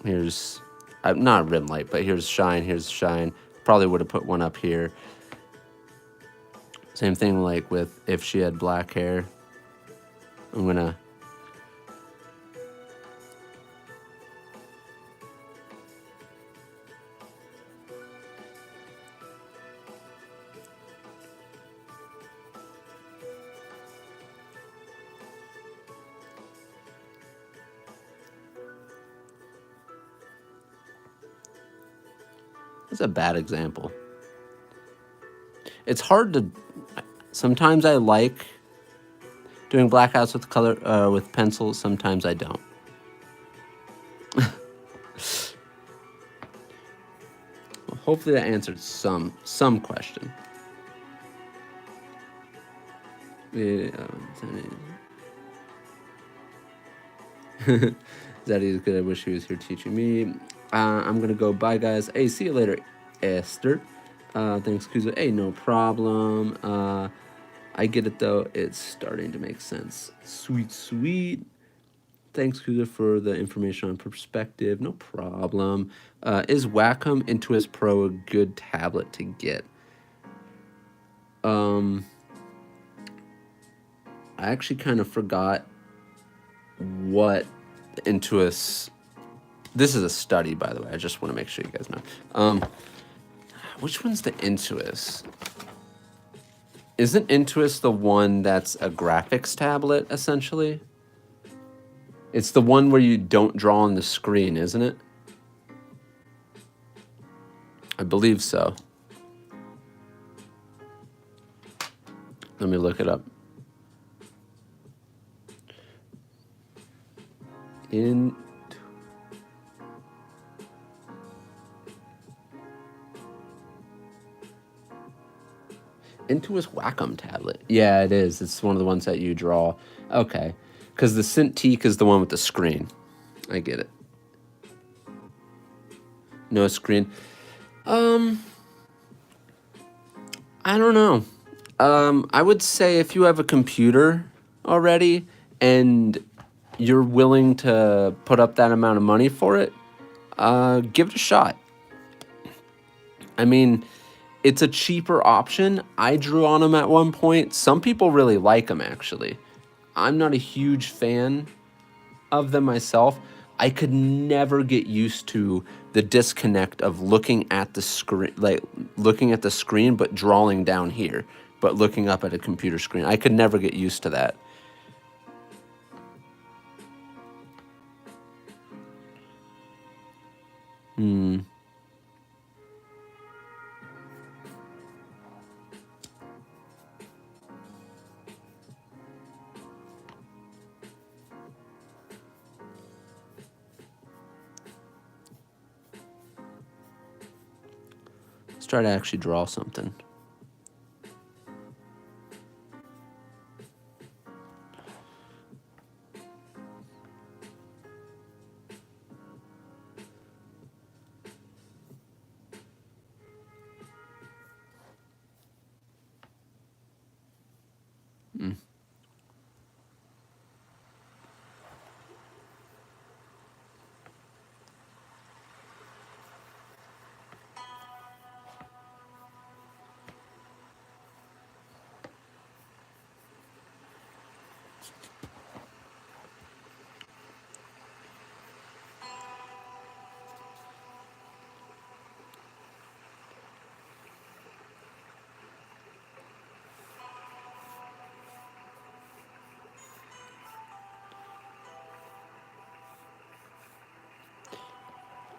Here's not a rim light, but here's shine. Probably would have put one up here. Same thing like with if she had black hair. I'm gonna It's a bad example. It's hard to. Sometimes I like doing blackouts with color with pencil. Sometimes I don't. Well, hopefully that answered some question. Zaddy is good. I wish he was here teaching me. I'm gonna go. Bye, guys. Hey, see you later, Esther. Thanks, Kuzo. Hey, no problem. I get it though. It's starting to make sense. Sweet. Thanks, Kuzo, for the information on perspective. No problem. Is Wacom Intuos Pro a good tablet to get? I actually kind of forgot what Intuos. This is a study, by the way. I just want to make sure you guys know. Which one's the Intuos? Isn't Intuos the one that's a graphics tablet, essentially? It's the one where you don't draw on the screen, isn't it? I believe so. Let me look it up. Intuos Wacom tablet. Yeah, it is. It's one of the ones that you draw. Okay. Because the Cintiq is the one with the screen. I get it. No screen. I don't know. I would say if you have a computer already and you're willing to put up that amount of money for it, give it a shot. I mean, it's a cheaper option. I drew on them at one point. Some people really like them, actually. I'm not a huge fan of them myself. I could never get used to the disconnect of looking at the screen, like looking at the screen, but drawing down here, but looking up at a computer screen. I could never get used to that. Let's try to actually draw something.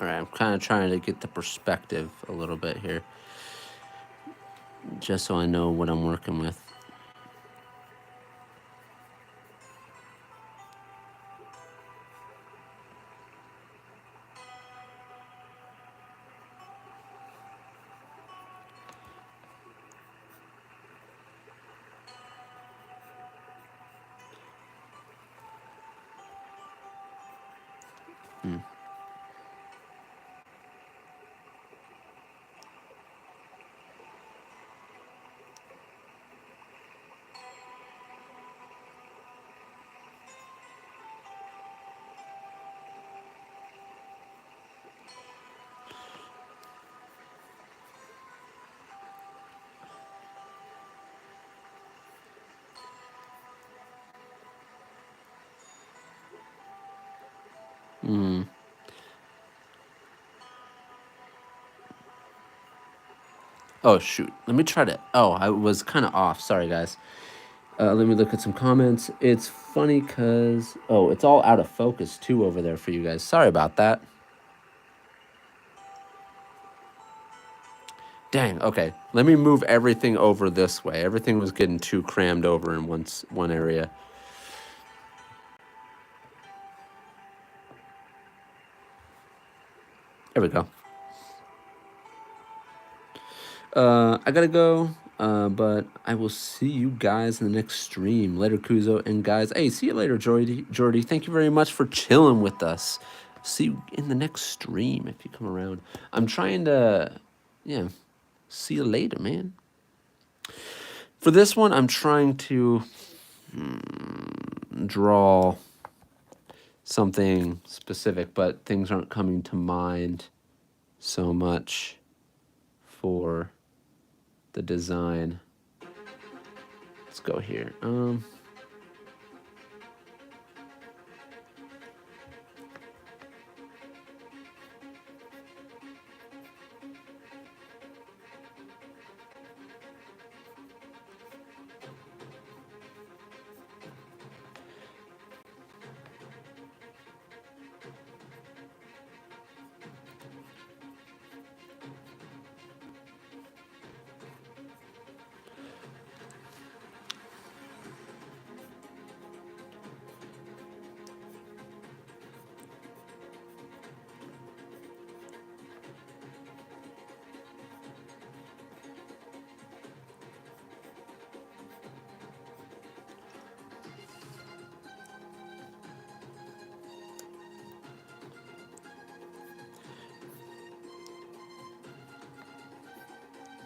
All right, I'm kind of trying to get the perspective a little bit here, just so I know what I'm working with. Oh, shoot. Let me try to... Oh, I was kind of off. Sorry, guys. Let me look at some comments. It's funny because... Oh, it's all out of focus, too, over there for you guys. Sorry about that. Dang, okay. Let me move everything over this way. Everything was getting too crammed over in one area. There we go. I gotta go, but I will see you guys in the next stream. Later, Kuzo, and guys, hey, see you later, Jordy. Thank you very much for chilling with us. See you in the next stream if you come around. I'm trying to, yeah, see you later, man. For this one, I'm trying to draw something specific, but things aren't coming to mind so much for the design. Let's go here.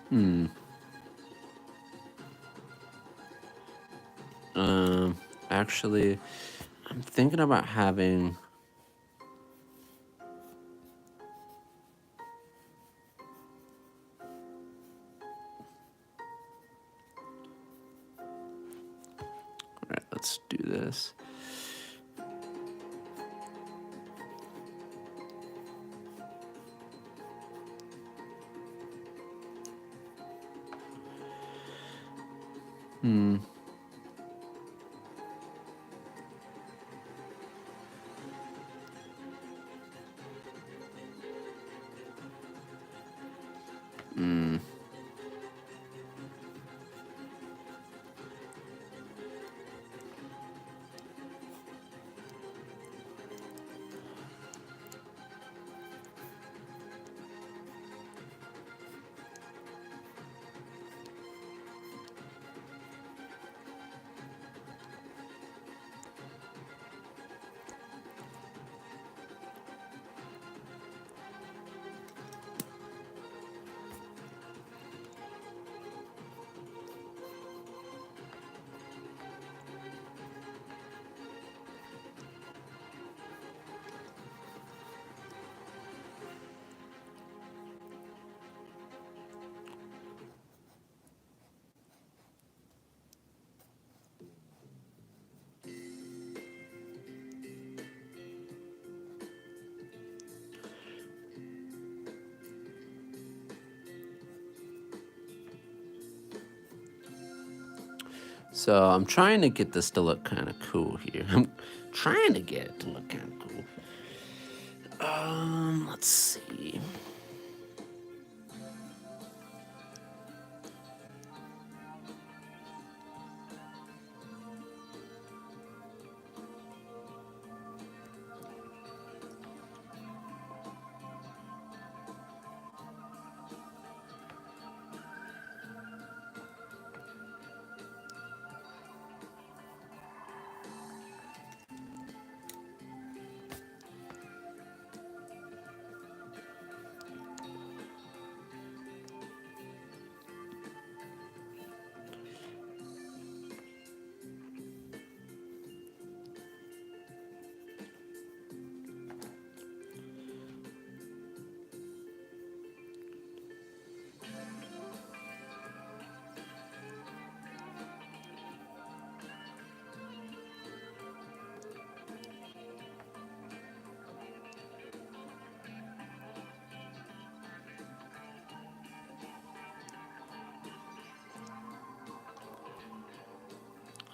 Hmm. Actually, I'm thinking about having. All right, let's do this. Hmm. Hmm. So I'm trying to get this to look kind of cool here. I'm trying to get it to look kind of cool. Let's see.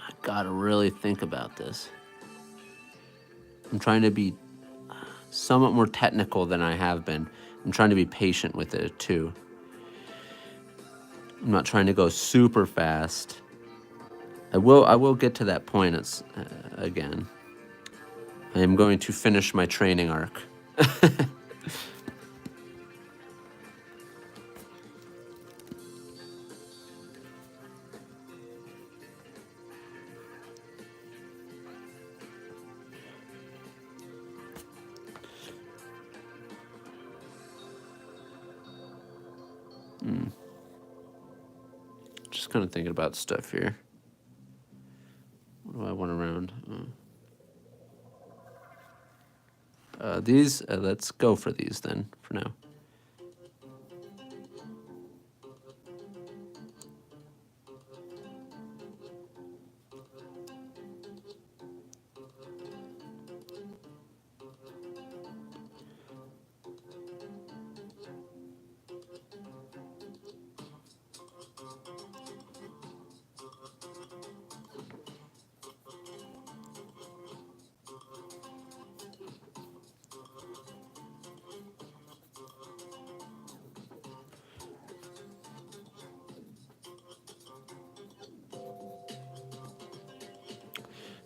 I gotta really think about this. I'm trying to be somewhat more technical than I have been. I'm trying to be patient with it too. I'm not trying to go super fast. I will get to that point again. I am going to finish my training arc. Just kind of thinking about stuff here. What do I want around? These, let's go for these then, for now.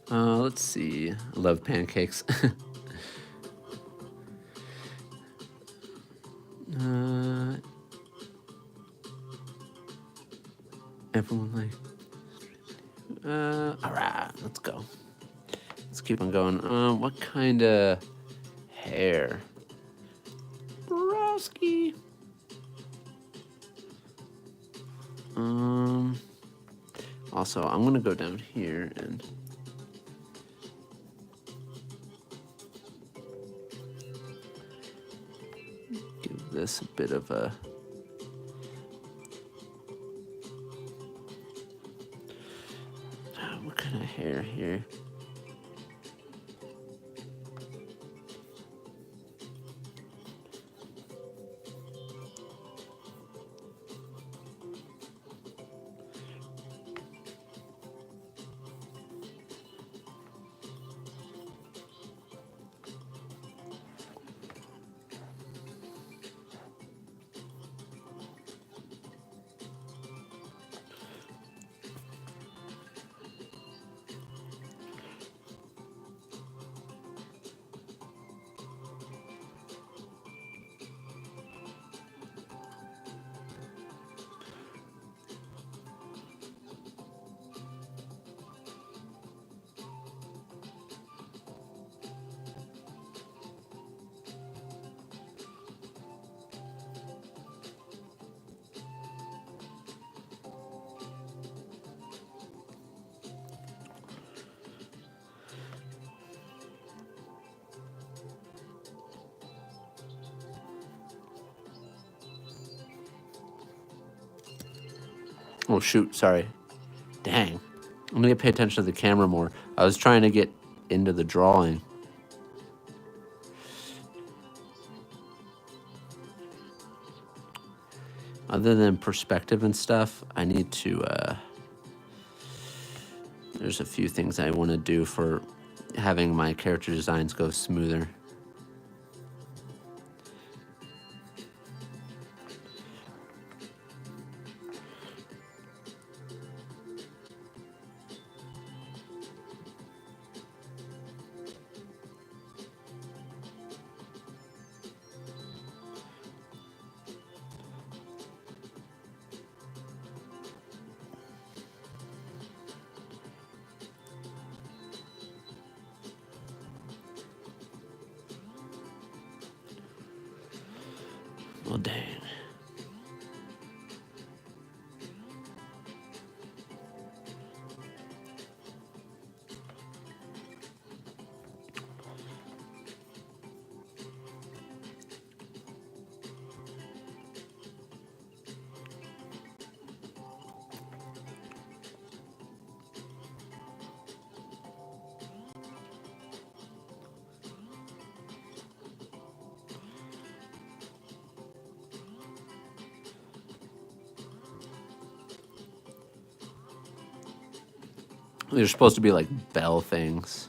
Let's see. I love pancakes. uh, everyone like. All right, let's go. Let's keep on going. What kind of hair? Browski. Also, I'm gonna go down here and give this a bit of a what kind of hair here? Oh shoot, sorry. Dang. I'm gonna pay attention to the camera more. I was trying to get into the drawing. Other than perspective and stuff, I need to, there's a few things I want to do for having my character designs go smoother. Well, dang. They're supposed to be like bell things.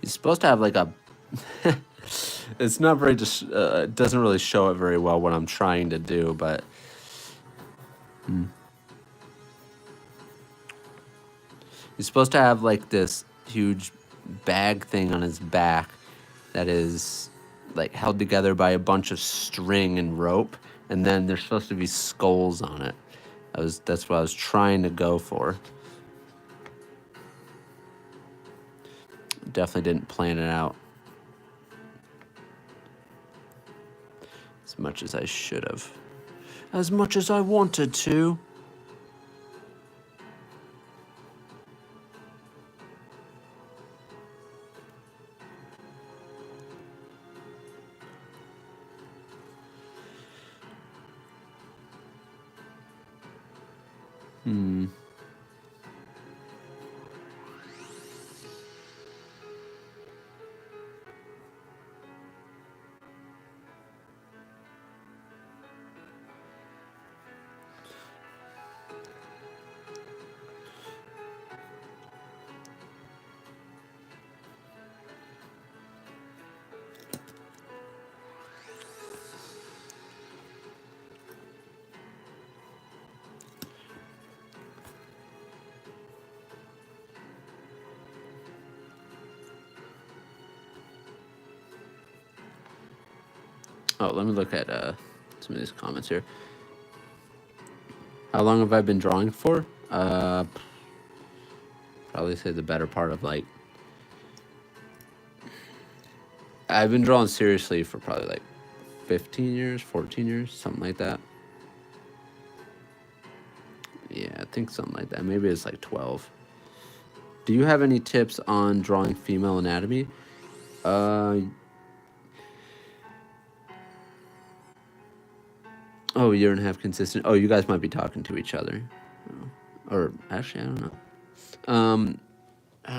He's supposed to have like a. It's not very just. It doesn't really show it very well what I'm trying to do, but. He's supposed to have like this huge bag thing on his back that is like held together by a bunch of string and rope, and then there's supposed to be skulls on it. That's what I was trying to go for. Definitely didn't plan it out. as much as I should have. As much as I wanted to. Oh, let me look at some of these comments here. How long have I been drawing for? Probably say the better part of like... I've been drawing seriously for probably like 15 years, 14 years, something like that. Yeah, I think something like that. Maybe it's like 12. Do you have any tips on drawing female anatomy? Oh, a year and a half consistent. Oh, you guys might be talking to each other. Or actually, I don't know.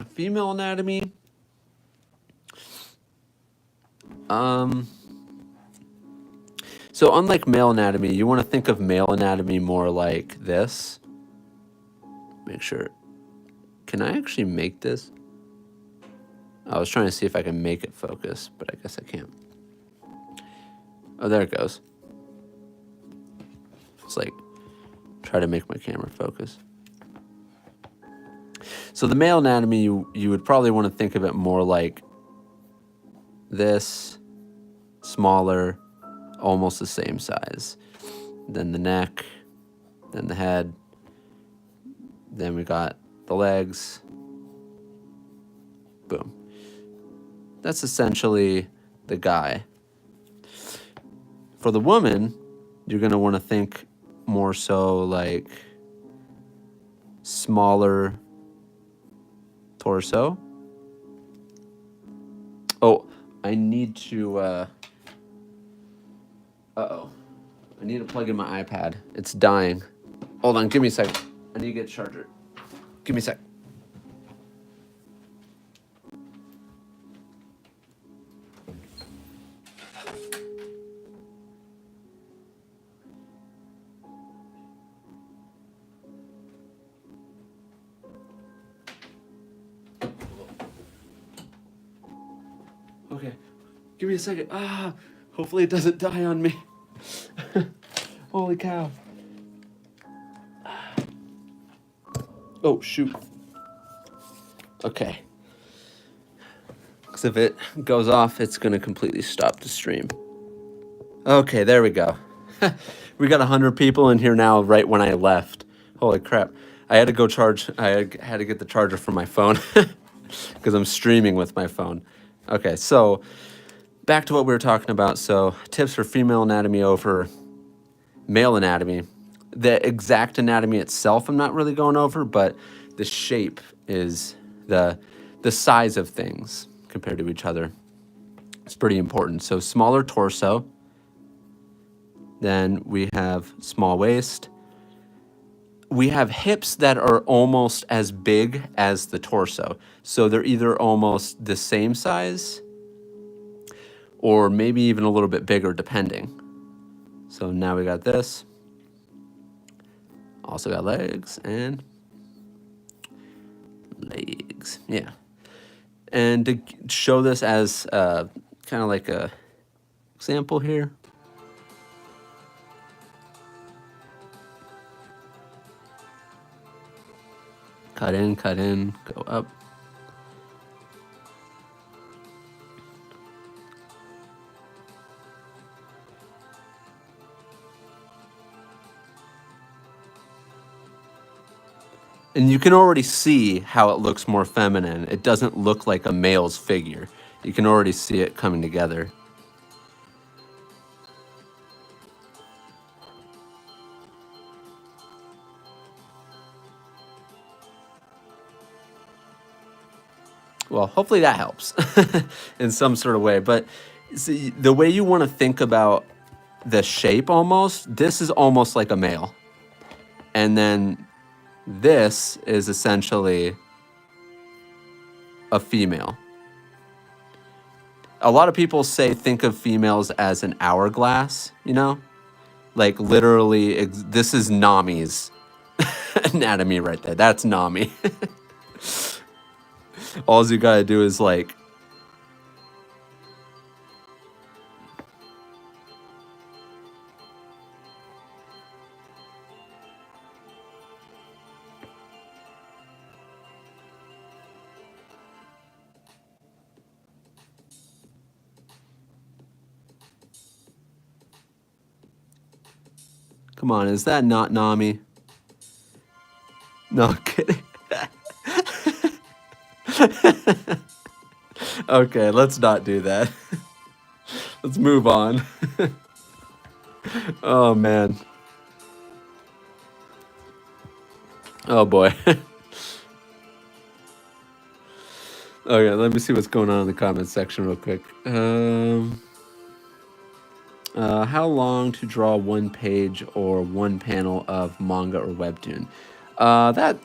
Female anatomy. So unlike male anatomy, you want to think of male anatomy more like this. Make sure. Can I actually make this? I was trying to see if I can make it focus, but I guess I can't. Oh, there it goes. It's like, try to make my camera focus. So the male anatomy, you would probably want to think of it more like this, smaller, almost the same size. Then the neck, then the head, then we got the legs. Boom. That's essentially the guy. For the woman, you're going to want to think more so like smaller torso. Oh, I need to, uh-oh. I need to plug in my iPad. It's dying. Hold on, give me a sec. I need to get a charger. Give me a sec. Okay, give me a second. Hopefully it doesn't die on me. Holy cow. Oh, shoot. Okay. Because if it goes off, it's going to completely stop the stream. Okay, there we go. We got 100 people in here now right when I left. Holy crap. I had to go charge. I had to get the charger from my phone because I'm streaming with my phone. Okay, so back to what we were talking about. So tips for female anatomy over male anatomy. The exact anatomy itself I'm not really going over, but the shape is the size of things compared to each other. It's pretty important. So smaller torso. Then we have small waist. We have hips that are almost as big as the torso. So they're either almost the same size or maybe even a little bit bigger depending. So now we got this. Also got legs and legs. Yeah. And to show this as kind of like a example here. Cut in, go up. And you can already see how it looks more feminine. It doesn't look like a male's figure. You can already see it coming together. Well, hopefully that helps in some sort of way. But see, the way you want to think about the shape almost, this is almost like a male. And then this is essentially a female. A lot of people say think of females as an hourglass, you know? Like literally, this is Nami's anatomy right there. That's Nami. All you gotta do is like, come on, is that not Nami? No, kidding. Okay, let's not do that. Let's move on. Oh, man. Oh, boy. Okay, let me see what's going on in the comments section real quick. How long to draw one page or one panel of manga or webtoon? That's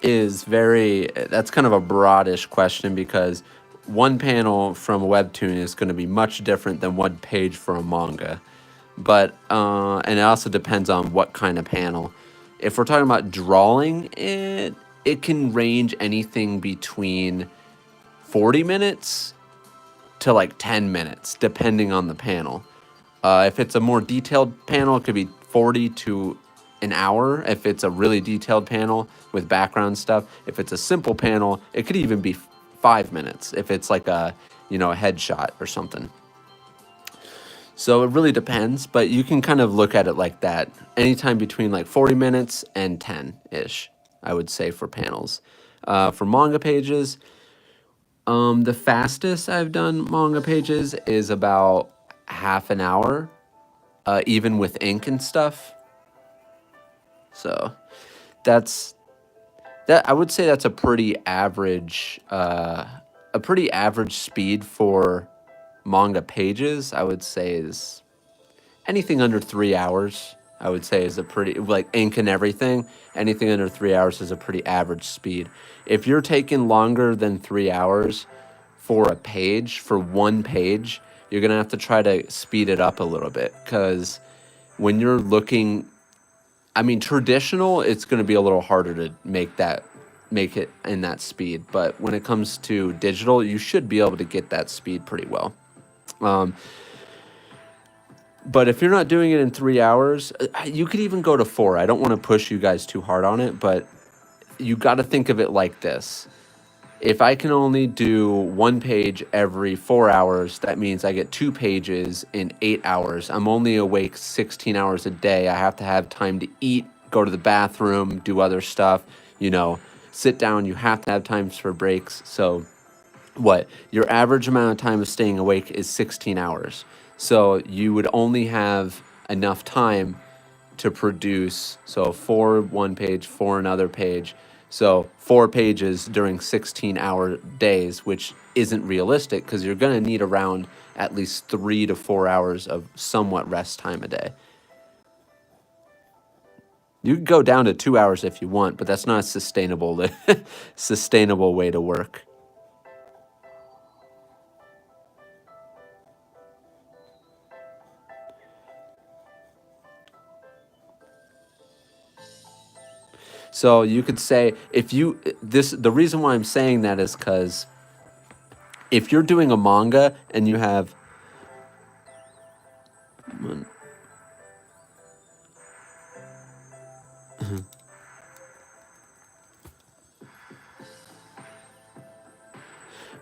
kind of a broadish question because one panel from a webtoon is going to be much different than one page for a manga. But, and it also depends on what kind of panel. If we're talking about drawing, it can range anything between 40 minutes to like 10 minutes, depending on the panel. If it's a more detailed panel, it could be 40 to an hour. If it's a really detailed panel with background stuff, if it's a simple panel, it could even be 5 minutes. If it's like a headshot or something. So it really depends, but you can kind of look at it like that. Anytime between like 40 minutes and 10-ish, I would say for panels. For manga pages, the fastest I've done manga pages is about half an hour, even with ink and stuff. So I would say that's a pretty average speed for manga pages. I would say is anything under 3 hours. I would say is a pretty, like ink and everything. Anything under 3 hours is a pretty average speed. If you're taking longer than 3 hours for a page, for one page, you're gonna have to try to speed it up a little bit, because when you're looking, I mean, traditional, it's gonna be a little harder to make it in that speed. But when it comes to digital, you should be able to get that speed pretty well. But if you're not doing it in 3 hours, you could even go to 4. I don't want to push you guys too hard on it, but you got to think of it like this. If I can only do one page every 4 hours, that means I get 2 pages in 8 hours. I'm only awake 16 hours a day. I have to have time to eat, go to the bathroom, do other stuff, sit down. You have to have times for breaks. So your average amount of time of staying awake is 16 hours. So you would only have enough time to produce, 4 one page, 4 another page. So 4 pages during 16-hour days, which isn't realistic because you're going to need around at least 3 to 4 hours of somewhat rest time a day. You can go down to 2 hours if you want, but that's not a sustainable way to work. So you could say, the reason why I'm saying that is because if you're doing a manga and you have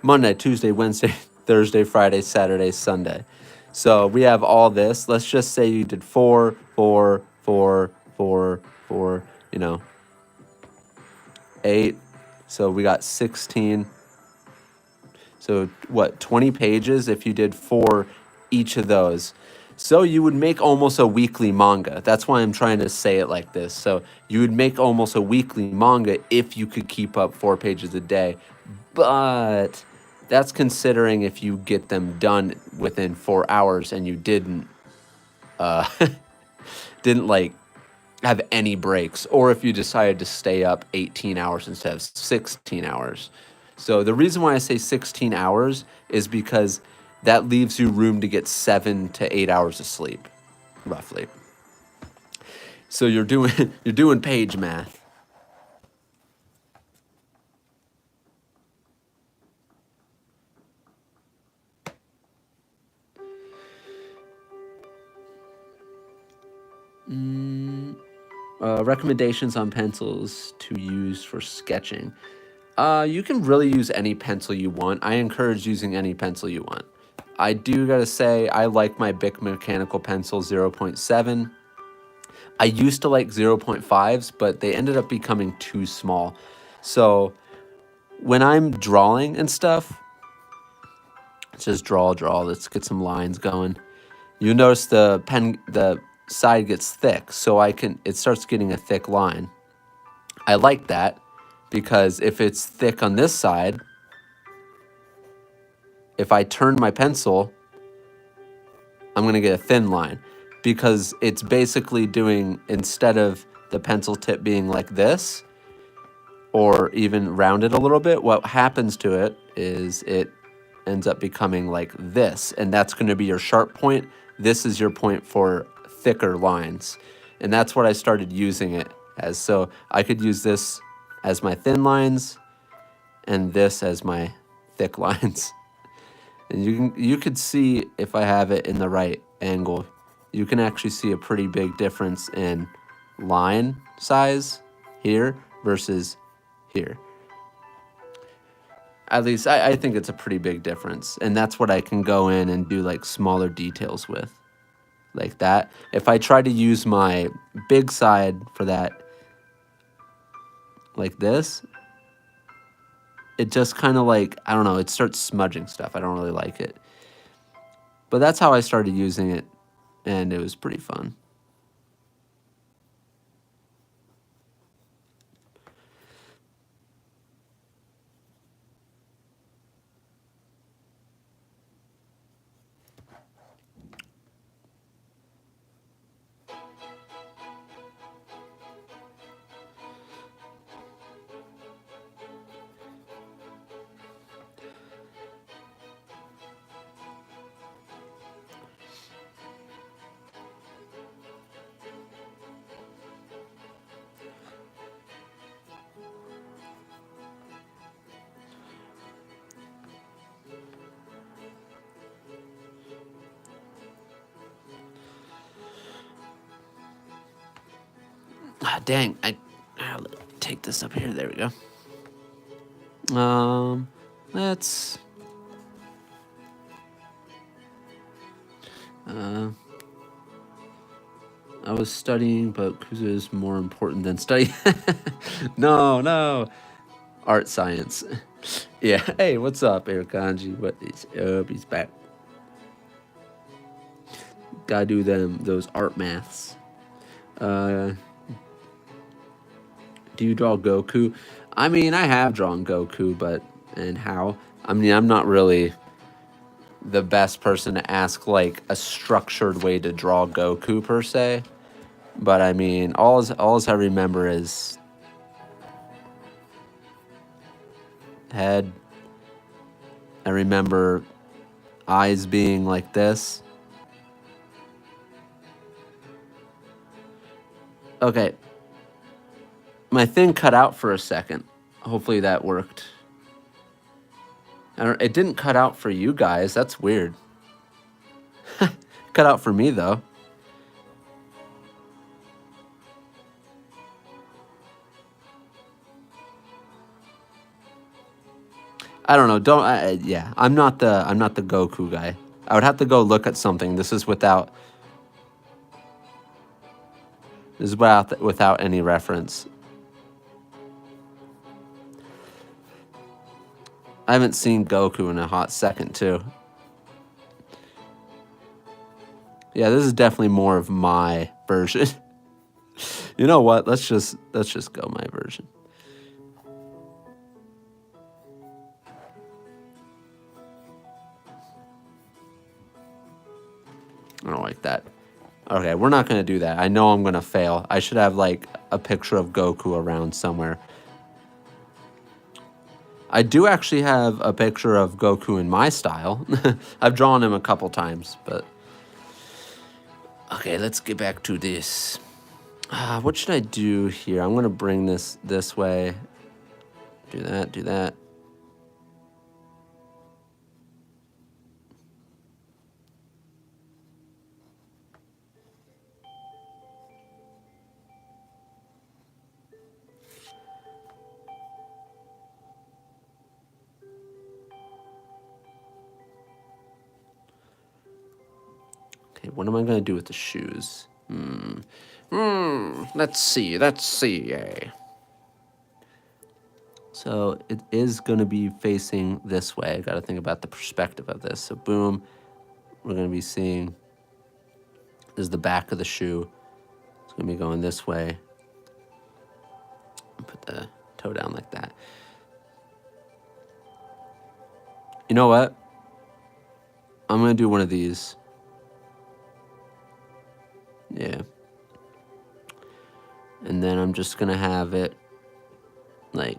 Monday, Tuesday, Wednesday, Thursday, Friday, Saturday, Sunday. So we have all this. Let's just say you did 4, 4, 4, 4, 4, 8. So we got 16. So 20 pages if you did 4 each of those. So you would make almost a weekly manga. That's why I'm trying to say it like this. So you would make almost a weekly manga if you could keep up 4 pages a day. But That's considering if you get them done within 4 hours and you didn't didn't like have any breaks, or if you decided to stay up 18 hours instead of 16 hours. So the reason why I say 16 hours is because that leaves you room to get 7 to 8 hours of sleep, roughly. So you're doing page math. Recommendations on pencils to use for sketching. You can really use any pencil you want. I encourage using any pencil you want. I do gotta say, I like my Bic mechanical pencil 0.7. I used to like 0.5s, but they ended up becoming too small. So when I'm drawing and stuff, let's just draw. Let's get some lines going. You notice the side gets thick, so it starts getting a thick line. I like that because if it's thick on this side, if I turn my pencil, I'm gonna get a thin line because it's basically doing, instead of the pencil tip being like this or even rounded a little bit, what happens to it is it ends up becoming like this, and that's gonna be your sharp point. This is your point for thicker lines. And that's what I started using it as. So I could use this as my thin lines and this as my thick lines. And you could see, if I have it in the right angle, you can actually see a pretty big difference in line size here versus here. At least I think it's a pretty big difference. And that's what I can go in and do like smaller details with. Like that. If I try to use my big side for that, like this, it just kind of like, I don't know, it starts smudging stuff. I don't really like it. But that's how I started using it, and it was pretty fun. Ah, dang, I'll take this up here. There we go. Let's... I was studying, but Kuza is more important than study. No. Art science. Yeah. Hey, what's up, Erikanji? What is up? He's back. Gotta do those art maths. Do you draw Goku? I mean, I have drawn Goku, but and how? I mean, I'm not really the best person to ask like a structured way to draw Goku per se. But I mean, all I remember is head. I remember eyes being like this. Okay. My thing cut out for a second. Hopefully that worked. It didn't cut out for you guys. That's weird. Cut out for me, though. I don't know. Yeah, I'm not the Goku guy. I would have to go look at something. This is without any reference. I haven't seen Goku in a hot second, too. Yeah, this is definitely more of my version. You know what? Let's just go my version. I don't like that. Okay, we're not going to do that. I know I'm going to fail. I should have, like, a picture of Goku around somewhere. I do actually have a picture of Goku in my style. I've drawn him a couple times, but... Okay, let's get back to this. What should I do here? I'm going to bring this way. Do that, do that. Okay, what am I going to do with the shoes? Let's see. So it is going to be facing this way. I got to think about the perspective of this. So boom, we're going to be seeing, this is the back of the shoe. It's going to be going this way. Put the toe down like that. You know what? I'm going to do one of these. Yeah. And then I'm just going to have it like,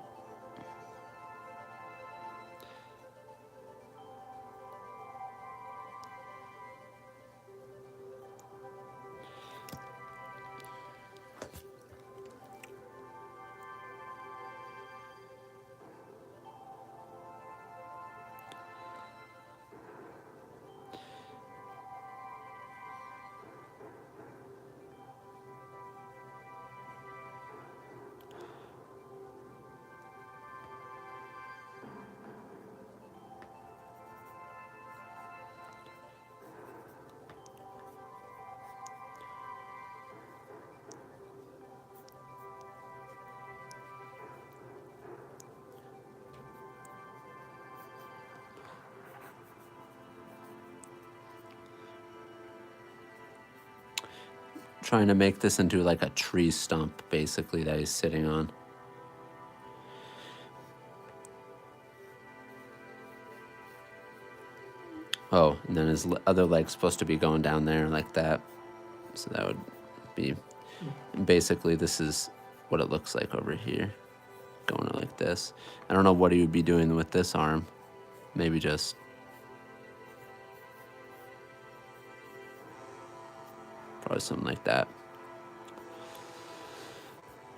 trying to make this into like a tree stump, basically, that he's sitting on. Oh, and then his other leg's supposed to be going down there like that. So that would be, basically, this is what it looks like over here. Going like this. I don't know what he would be doing with this arm. Maybe just... probably something like that.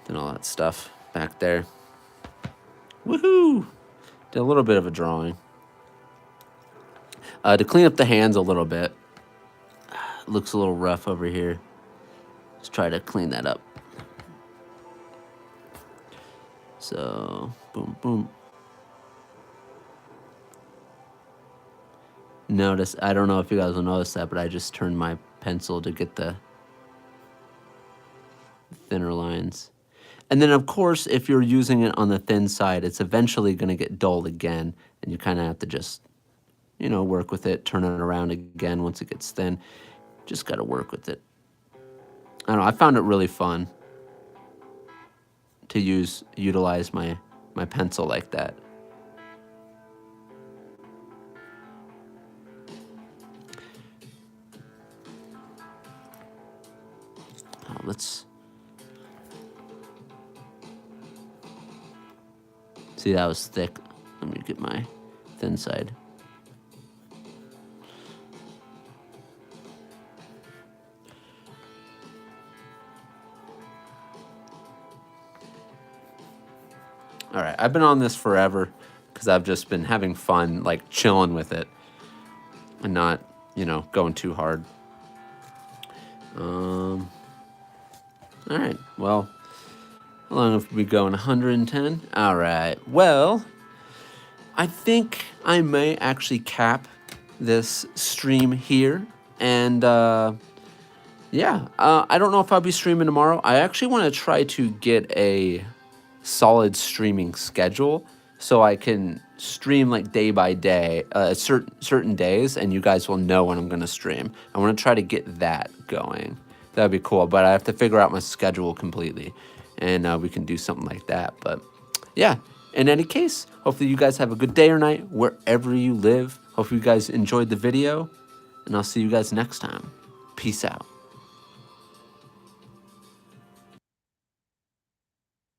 And all that stuff back there. Woohoo! Did a little bit of a drawing. To clean up the hands a little bit. It looks a little rough over here. Let's try to clean that up. So, boom, boom. Notice, I don't know if you guys will notice that, but I just turned my pencil to get the thinner lines. And then, of course, if you're using it on the thin side, it's eventually going to get dull again, and you kind of have to just, you know, work with it, turn it around again once it gets thin. Just got to work with it. I don't know, I found it really fun to utilize my pencil like that. Oh, let's see, that was thick. Let me get my thin side. All right, I've been on this forever because I've just been having fun, like chilling with it and not, you know, going too hard. All right, well, how long have we going? 110? All right, well, I think I may actually cap this stream here. And yeah, I don't know if I'll be streaming tomorrow. I actually want to try to get a solid streaming schedule so I can stream like day by day, certain days, and you guys will know when I'm going to stream. I want to try to get that going. That'd be cool, but I have to figure out my schedule completely, and we can do something like that. But yeah, in any case, hopefully you guys have a good day or night wherever you live. Hopefully you guys enjoyed the video, and I'll see you guys next time. Peace out.